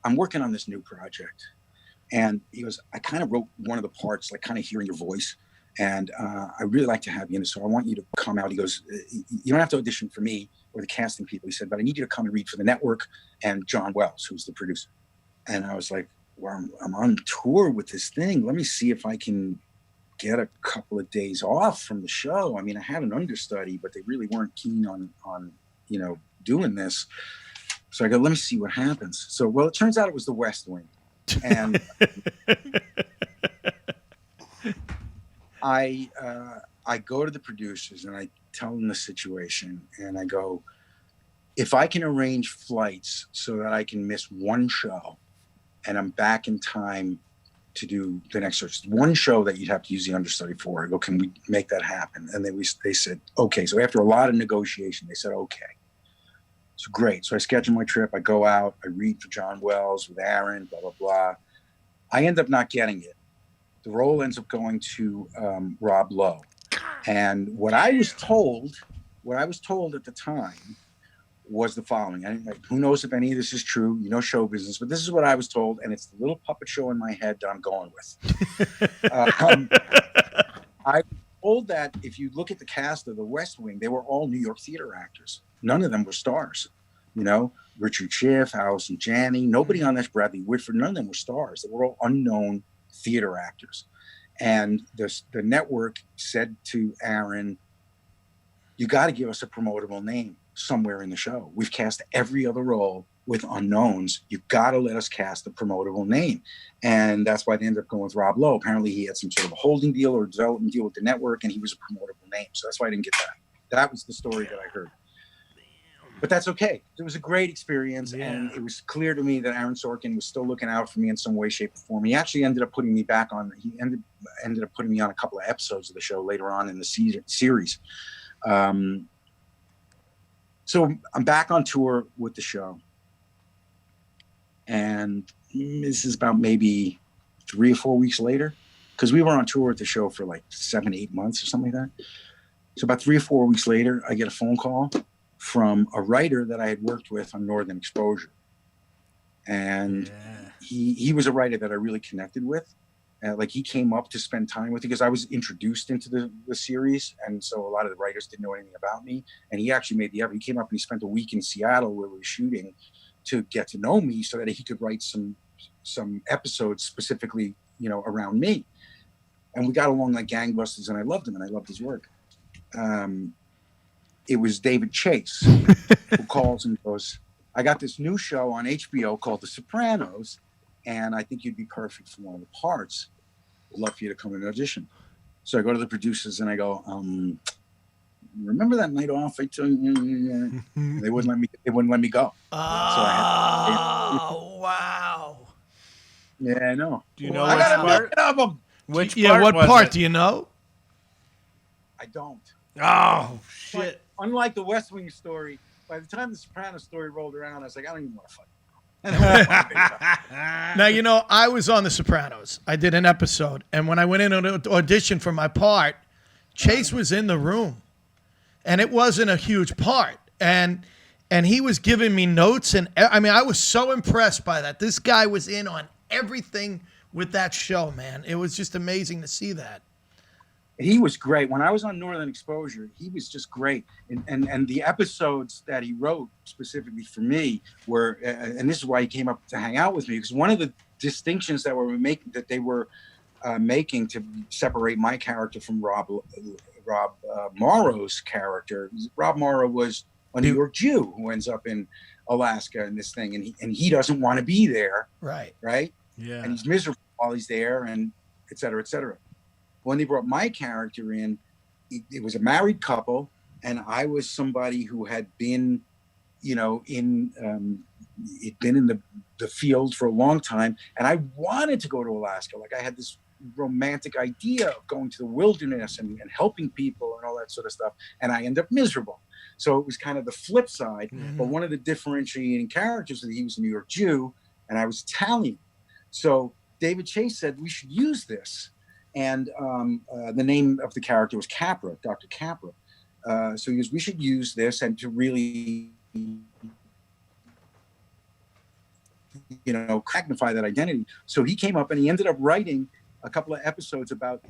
I'm working on this new project. And he goes, I kind of wrote one of the parts, like kind of hearing your voice. And I really like to have you in it. So I want you to come out. He goes, you don't have to audition for me or the casting people. He said, but I need you to come and read for the network and John Wells, who's the producer. And I was like, well, I'm on tour with this thing. Let me see if I can get a couple of days off from the show. I mean, I had an understudy, but they really weren't keen on doing this. So I go, let me see what happens. So, well, it turns out it was the West Wing. And I go to the producers and I tell them the situation, and I go, if I can arrange flights so that I can miss one show and I'm back in time to do the next search, one show that you'd have to use the understudy for, I go, can we make that happen? And they said, okay. So after a lot of negotiation, they said, okay. So great. So I schedule my trip. I go out. I read for John Wells with Aaron, blah, blah, blah. I end up not getting it. The role ends up going to Rob Lowe. And what I was told at the time was the following. Who knows if any of this is true? You know show business, but this is what I was told, and it's the little puppet show in my head that I'm going with. I was told that if you look at the cast of The West Wing, they were all New York theater actors. None of them were stars. Richard Schiff, Allison Janney, nobody on that, Bradley Whitford, none of them were stars. They were all unknown theater actors. And the network said to Aaron, you got to give us a promotable name somewhere in the show. We've cast every other role with unknowns. You've got to let us cast a promotable name. And that's why they ended up going with Rob Lowe. Apparently he had some sort of a holding deal or development deal with the network, and he was a promotable name. So that's why I didn't get that. That was the story that I heard. But that's okay. It was a great experience, and it was clear to me that Aaron Sorkin was still looking out for me in some way, shape, or form. He actually ended up putting me back on. He ended up putting me on a couple of episodes of the show later on in the series. So I'm back on tour with the show, and this is about maybe 3 or 4 weeks later, because we were on tour with the show for like 7-8 months or something like that. So about 3 or 4 weeks later, I get a phone call from a writer that I had worked with on Northern Exposure. And he was a writer that I really connected with. Like he came up to spend time with me because I was introduced into the series. And so a lot of the writers didn't know anything about me. And he actually made the effort. He came up and he spent a week in Seattle where we were shooting to get to know me so that he could write some episodes specifically, around me. And we got along like gangbusters, and I loved him and I loved his work. It was David Chase who calls and goes, I got this new show on HBO called The Sopranos, and I think you'd be perfect for one of the parts. I'd love for you to come and audition. So I go to the producers and I go, remember that night off I took? They wouldn't let me go. Oh, wow. Yeah, I know. Do you know I got a million of them. Which Yeah, part what was part it? do you know? I don't. Oh, But shit. unlike the West Wing story, by the time the Sopranos story rolled around, I was like, I don't even want to fight. I don't want to fight. Now, I was on The Sopranos. I did an episode. And when I went in to audition for my part, Chase was in the room. And it wasn't a huge part. And he was giving me notes. And I was so impressed by that. This guy was in on everything with that show, man. It was just amazing to see that. He was great. When I was on Northern Exposure, he was just great. And the episodes that he wrote specifically for me were, and this is why he came up to hang out with me, because one of the distinctions that they were making to separate my character from Rob Morrow's character. Rob Morrow was a New York Jew who ends up in Alaska in this thing, and he doesn't want to be there. Right. Yeah. And he's miserable while he's there, and et cetera, et cetera. When they brought my character in, it was a married couple, and I was somebody who had been, in the field for a long time, and I wanted to go to Alaska. Like I had this romantic idea of going to the wilderness and helping people and all that sort of stuff, and I ended up miserable. So it was kind of the flip side. Mm-hmm. But one of the differentiating characters was that he was a New York Jew, and I was Italian. So David Chase said we should use this. And the name of the character was Capra, Dr. Capra. So he goes, we should use this and to really magnify that identity. So he came up and he ended up writing a couple of episodes about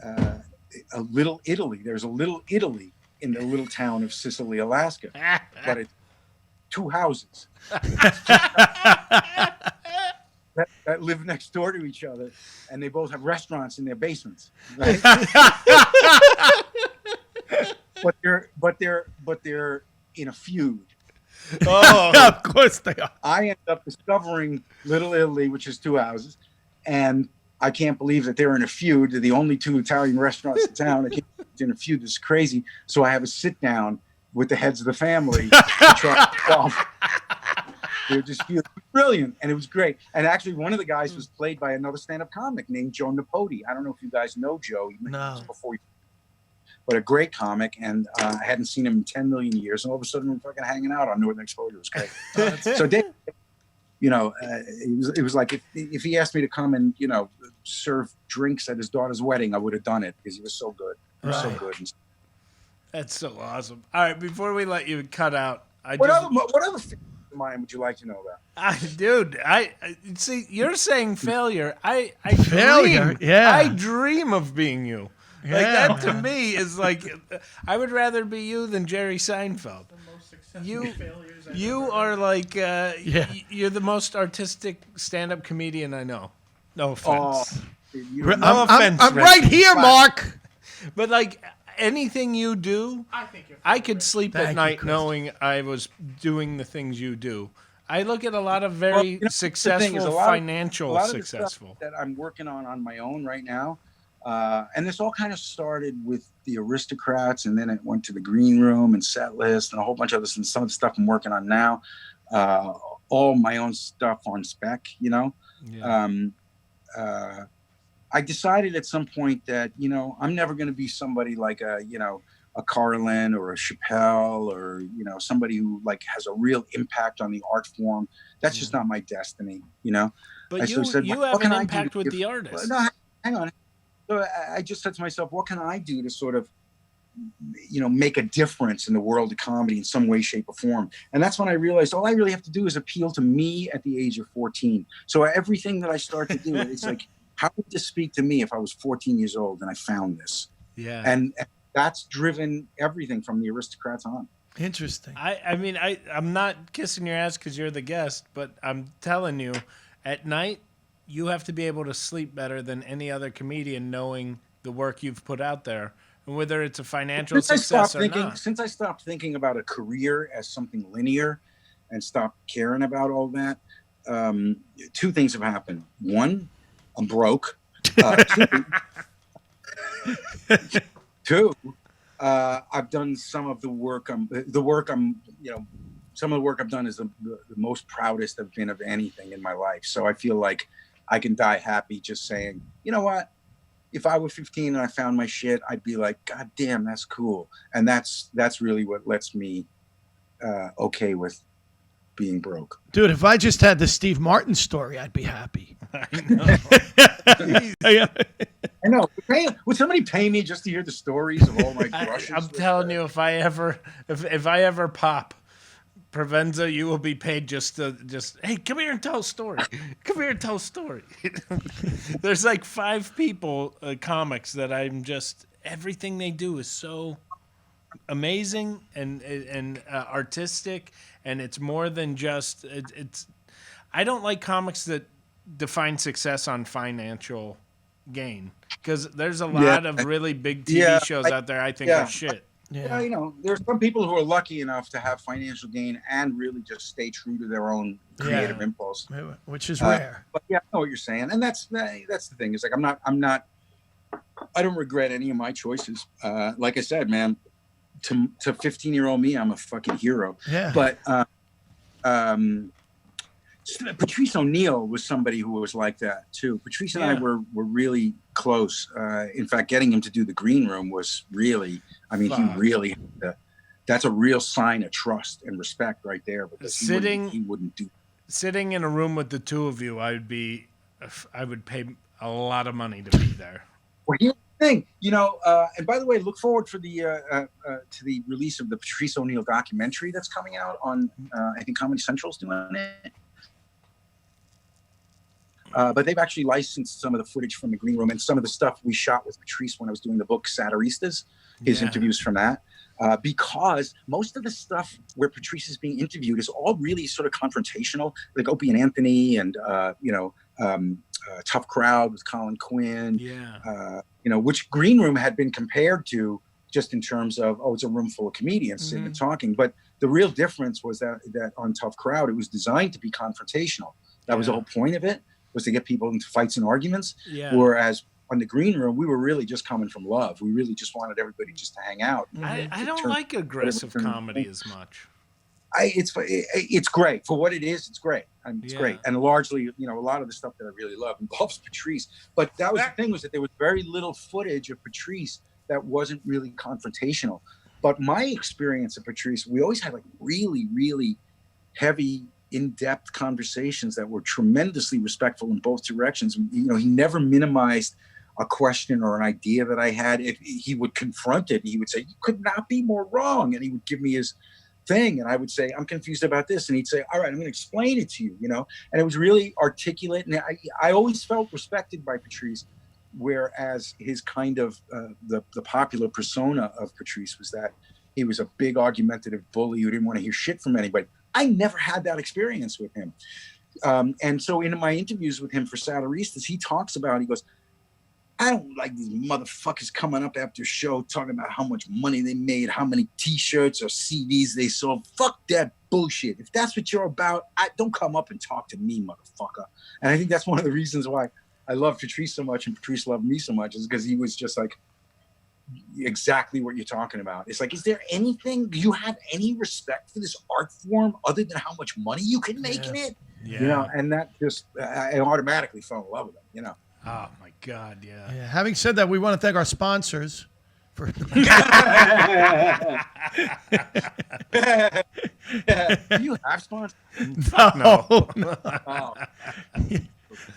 a little Italy. There's a little Italy in the little town of Sicily, Alaska, but it's 2 houses that live next door to each other, and they both have restaurants in their basements, right? but they're in a feud. Oh, of course they are. I ended up discovering Little Italy, which is 2 houses, and I can't believe that they're in a feud. They're the only 2 Italian restaurants in town. I can't believe they're in a feud. This is crazy. So I have a sit down with the heads of the family to try to solve. They're just brilliant, and it was great. And actually, one of the guys was played by another stand-up comic named Joe Napoti. I don't know if you guys know Joe. No. But a great comic, and I hadn't seen him in 10 million years, and all of a sudden we're fucking hanging out on Northern Exposure. It was great. So Dave, it was like if he asked me to come and serve drinks at his daughter's wedding, I would have done it because he was so good. He was so good. That's so awesome. All right, before we let you cut out, what other things of mine would you like to know about? Dude, I see you're saying failure. I Failure, dream. yeah. I dream of being you. Yeah, like that to man. me is like I would rather be you than Jerry Seinfeld. You are like you're the most artistic stand-up comedian I know. No offense. I'm right here, Mark. But like anything you do, I could sleep at night knowing I was doing the things you do. I look at a lot of very successful, financial successful that I'm working on my own right now. And this all kind of started with the Aristocrats, and then it went to the Green Room and Setlist and a whole bunch of this, and some of the stuff I'm working on now. All my own stuff on spec, Yeah. I decided at some point that, I'm never going to be somebody like a Carlin or a Chappelle or, somebody who like has a real impact on the art form. That's just not my destiny, But you have an impact with the artist. No, hang on. So I just said to myself, what can I do to sort of, make a difference in the world of comedy in some way, shape, or form? And that's when I realized all I really have to do is appeal to me at the age of 14. So everything that I start to do, it's like, how would this speak to me if I was 14 years old and I found this? Yeah. And that's driven everything from the Aristocrats on. Interesting. I'm not kissing your ass because you're the guest, but I'm telling you, at night, you have to be able to sleep better than any other comedian knowing the work you've put out there, and whether it's a financial success or not. Since I stopped thinking about a career as something linear and stopped caring about all that, 2 things have happened. 1, I'm broke. 2, I've done some of the work. Some of the work I've done is the most proudest I've been of anything in my life. So I feel like I can die happy just saying, you know what? If I were 15 and I found my shit, I'd be like, God damn, that's cool. And that's really what lets me okay with being broke. Dude, if I just had the Steve Martin story, I'd be happy. I know. Would somebody pay me just to hear the stories of all my crushes? I'm telling you, if I ever pop Provenza, you will be paid just hey, come here and tell a story. Come here and tell a story. There's like 5 people, comics, that I'm just, everything they do is so amazing and artistic, and it's more than just it's. I don't like comics that define success on financial gain, because there's a lot of really big TV shows out there I think are shit. Yeah, there's some people who are lucky enough to have financial gain and really just stay true to their own creative impulse, which is rare. But yeah, I know what you're saying, and that's the thing. It's like I don't regret any of my choices. Like I said, man, to 15-year-old me, I'm a fucking hero. Yeah. But Patrice O'Neill was somebody who was like that too. Patrice and I were really close. In fact, getting him to do the Green Room was really, he really, that's a real sign of trust and respect right there. Because he wouldn't do. Sitting in a room with the 2 of you, I would pay a lot of money to be there. Well, thing, and by the way, look forward for the to the release of the Patrice O'Neill documentary that's coming out on I think Comedy Central's doing it. But they've actually licensed some of the footage from the green room and some of the stuff we shot with Patrice when I was doing the book Satiristas, his interviews from that. Because most of the stuff where Patrice is being interviewed is all really sort of confrontational, like Opie and Anthony and, Tough Crowd with Colin Quinn, which Green Room had been compared to just in terms of, it's a room full of comedians sitting and talking. But the real difference was that on Tough Crowd, it was designed to be confrontational. That was the whole point of it, was to get people into fights and arguments. Yeah. Whereas on the Green Room, we were really just coming from love. We really just wanted everybody just to hang out. I don't like aggressive comedy as much. It's great for what it is. It's great. It's great. And largely, a lot of the stuff that I really love involves Patrice. But that was the thing, was that there was very little footage of Patrice that wasn't really confrontational. But my experience of Patrice, we always had like really, really heavy, in-depth conversations that were tremendously respectful in both directions. He never minimized a question or an idea that I had. If he would confront it, he would say, "You could not be more wrong," and he would give me his thing, and I would say, "I'm confused about this," and he'd say, "All right, I'm going to explain it to you." And it was really articulate, and I always felt respected by Patrice. Whereas his kind of the popular persona of Patrice was that he was a big argumentative bully who didn't want to hear shit from anybody. I never had that experience with him. And so in my interviews with him for Satiristas, he talks about, he goes, "I don't like these motherfuckers coming up after a show talking about how much money they made, how many T-shirts or CDs they sold. Fuck that bullshit. If that's what you're about, don't come up and talk to me, motherfucker." And I think that's one of the reasons why I love Patrice so much and Patrice loved me so much, is because he was just like exactly what you're talking about. It's like, is there anything, do you have any respect for this art form other than how much money you can make in it? Yeah. And that just, I automatically fell in love with him, Oh my God, yeah. Having said that, we want to thank our sponsors for. Do you have sponsors? No. Oh.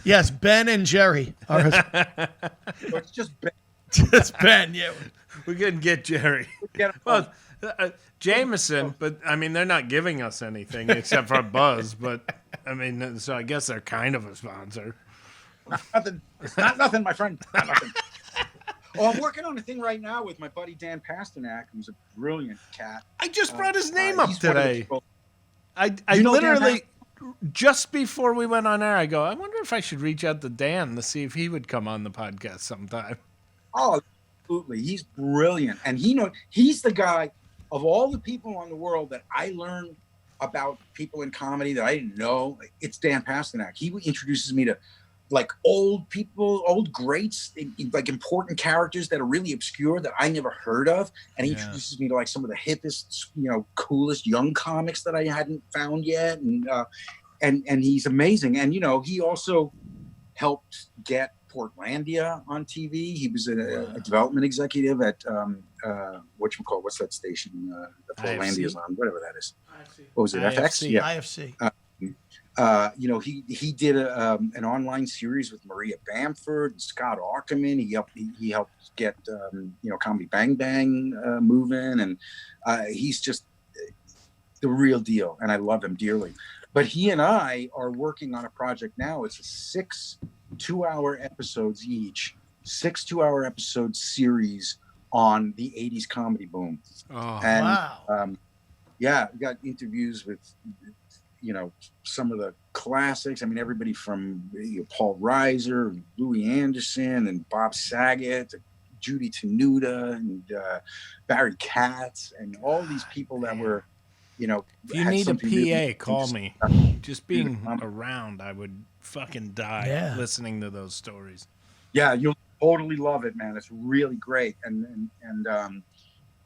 Yes, Ben and Jerry. It's just Ben. Just Ben, yeah. We couldn't get Jerry. Well, Jameson, but I mean, they're not giving us anything except for a buzz. But I mean, so I guess they're kind of a sponsor. Nothing. It's not nothing, my friend. Not nothing. I'm working on a thing right now with my buddy Dan Pasternack, who's a brilliant cat. I just brought his name up today. I literally, just before we went on air, I go, I wonder if I should reach out to Dan to see if he would come on the podcast sometime. Oh, absolutely. He's brilliant. And he's the guy of all the people on the world that I learned about people in comedy that I didn't know. It's Dan Pasternack. He introduces me to like old people, old greats, like important characters that are really obscure that I never heard of. And he introduces me to like some of the hippest, coolest young comics that I hadn't found yet. And he's amazing. And, he also helped get Portlandia on TV. He was a development executive at what's that station that Portlandia's on, whatever that is. What was it? FX? Yeah. IFC. He did an online series with Maria Bamford and Scott Aukerman. He helped get Comedy Bang Bang moving, and he's just the real deal, and I love him dearly. But he and I are working on a project now. It's a 6 2-hour episodes each, 6 2-hour episode series on the 80s comedy boom. Oh, and, wow. We got interviews with, some of the classics. I mean, everybody from Paul Reiser, Louis Anderson, and Bob Saget, Judy Tenuta, and Barry Katz, and all these people that were, If you need a PA, call me. Just being around, I would fucking die listening to those stories. Yeah, you'll totally love it, man. It's really great. And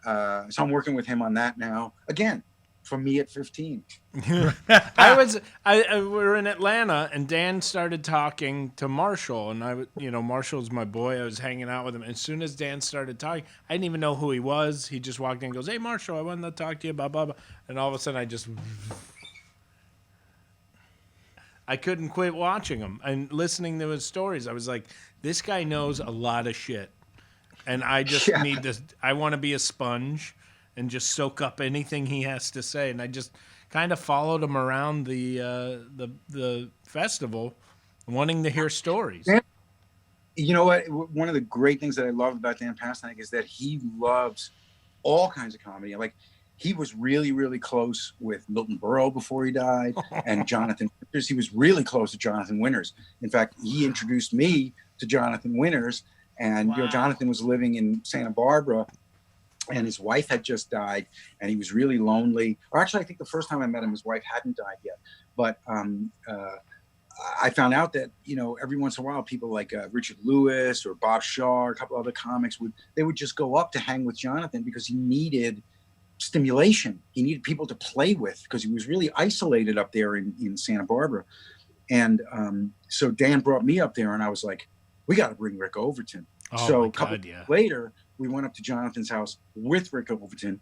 so I'm working with him on that now. Again, for me at 15. We were in Atlanta, and Dan started talking to Marshall, and Marshall's my boy. I was hanging out with him. As soon as Dan started talking, I didn't even know who he was. He just walked in and goes, "Hey, Marshall, I wanted to talk to you, blah, blah, blah." And all of a sudden, I couldn't quit watching him and listening to his stories. I was like, this guy knows a lot of shit. and I just need to. I want to be a sponge and just soak up anything he has to say. And I just kind of followed him around the festival, wanting to hear stories. You know what? One of the great things that I love about Dan Pasternack is that he loves all kinds of comedy. Like, he was really, really close with Milton Berle before he died, and Jonathan Winters. He was really close to Jonathan Winters. In fact, he introduced me to Jonathan Winters, and you know, Jonathan was living in Santa Barbara, and his wife had just died, and he was really lonely. Or actually, I think the first time I met him, his wife hadn't died yet. But I found out that, you know, every once in a while, people like Richard Lewis or Bob Shaw, or a couple other comics would just go up to hang with Jonathan because he needed stimulation. He needed people to play with because he was really isolated up there in Santa Barbara. And so Dan brought me up there, and I was like, we got to bring Rick Overton. So a couple days later, we went up to Jonathan's house with Rick Overton.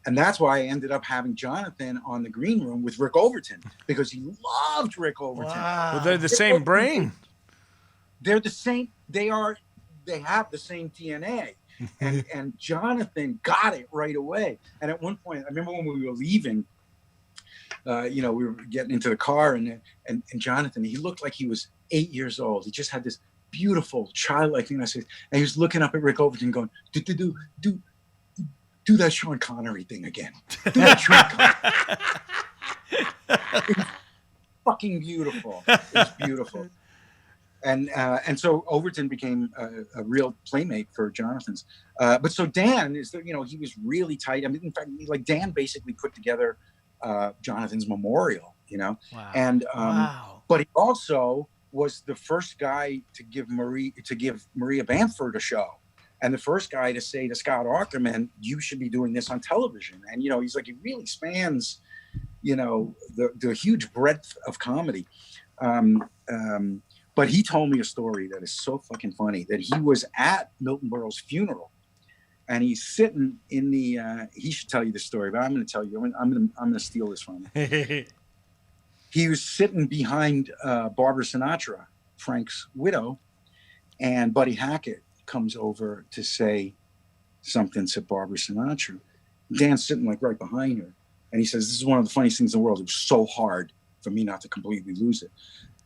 And that's why I ended up having Jonathan on the green room with Rick Overton, because he loved Rick Overton. Wow. Well, they're the same brain. They're the same. They have the same DNA. And Jonathan got it right away. And at one point, I remember when we were leaving, you know, we were getting into the car, and Jonathan, he looked like he was 8 years old. He just had this beautiful childlike thing. And he was looking up at Rick Overton going, do that Sean Connery thing again. Do that Sean Connery. It was fucking beautiful. It was beautiful. And so Overton became a real playmate for Jonathan's. But so Dan is, you know, he was really tight. I mean, in fact, like, Dan basically put together Jonathan's memorial, you know. Wow. And but he also was the first guy to give Maria Bamford a show, and the first guy to say to Scott Aukerman, you should be doing this on television. And, you know, he's like, he really spans, you know, the huge breadth of comedy. But he told me a story that is so fucking funny, that he was at Milton Berle's funeral, and he's sitting in the, he should tell you the story, but I'm going to tell you, I'm going to steal this from him. He was sitting behind Barbara Sinatra, Frank's widow, and Buddy Hackett comes over to say something to Barbara Sinatra. Dan's sitting like right behind her, and he says, this is one of the funniest things in the world. It was so hard for me not to completely lose it.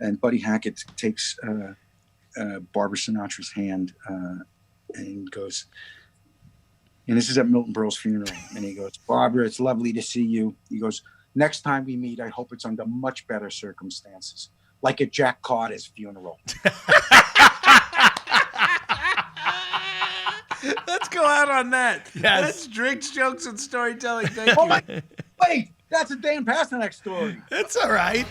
And Buddy Hackett takes Barbara Sinatra's hand and goes, and this is at Milton Berle's funeral, and he goes, Barbara, it's lovely to see you. He goes, next time we meet, I hope it's under much better circumstances, like at Jack Carter's funeral. Let's go out on that. Yes. That's drinks, jokes, and storytelling. Thank Oh you. my, wait, that's a Dan Pasternack story. It's all right.